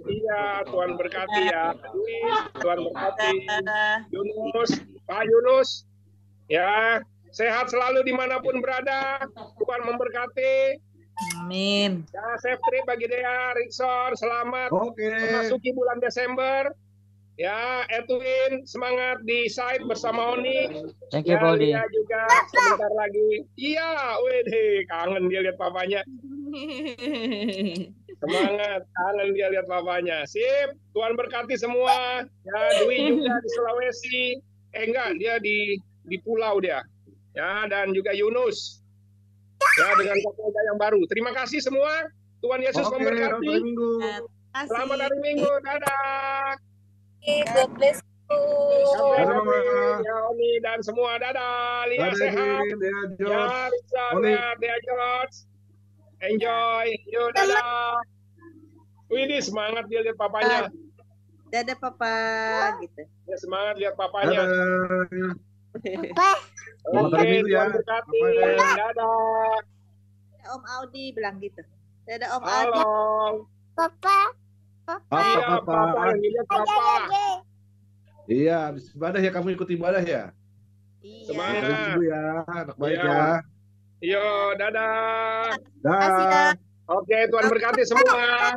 Iya, Tuhan berkati ya. Tuhan berkati. Yunus, Pak Yunus. Ya, sehat selalu dimanapun berada. Tuhan memberkati. Amin. Ya, safe trip bagi Dea, Rickson, selamat memasuki bulan Desember. Ya, Edwin, semangat di site bersama Oni. Thank you, Poldi. Ya, juga sebentar lagi. Iya, wih, kangen dia lihat papanya. Semangat, kangen dia lihat papanya. Sip, Tuhan berkati semua. Ya, Dwi juga di Sulawesi. Enggak, dia di pulau dia. Ya, dan juga Yunus. Ya, dengan keluarga yang baru. Terima kasih semua. Tuhan Yesus memberkati. Selamat hari Minggu. Dadah. God bless you. Ya, Oni dan semua. Dadah. Lia sehat. Ya, Risa, sehat. Dea George. Enjoy. Yuk, dadah. Widih, semangat dia lihat papanya. Dadah Papa gitu. Ya, semangat lihat papanya. Oke, Tuhan berkati. Dadah. Om Audi bilang gitu. Dadah Om Audi. Halo. Iya, Papa yang dilihat Papa. Iya, habis ibadah ya, kamu ikut ibadah ya? Iya. Semangat. Dulu ya, anak baik Iya. ya. Yo, dadah. Terima kasih ya. Dah. Oke, Tuhan berkati semua.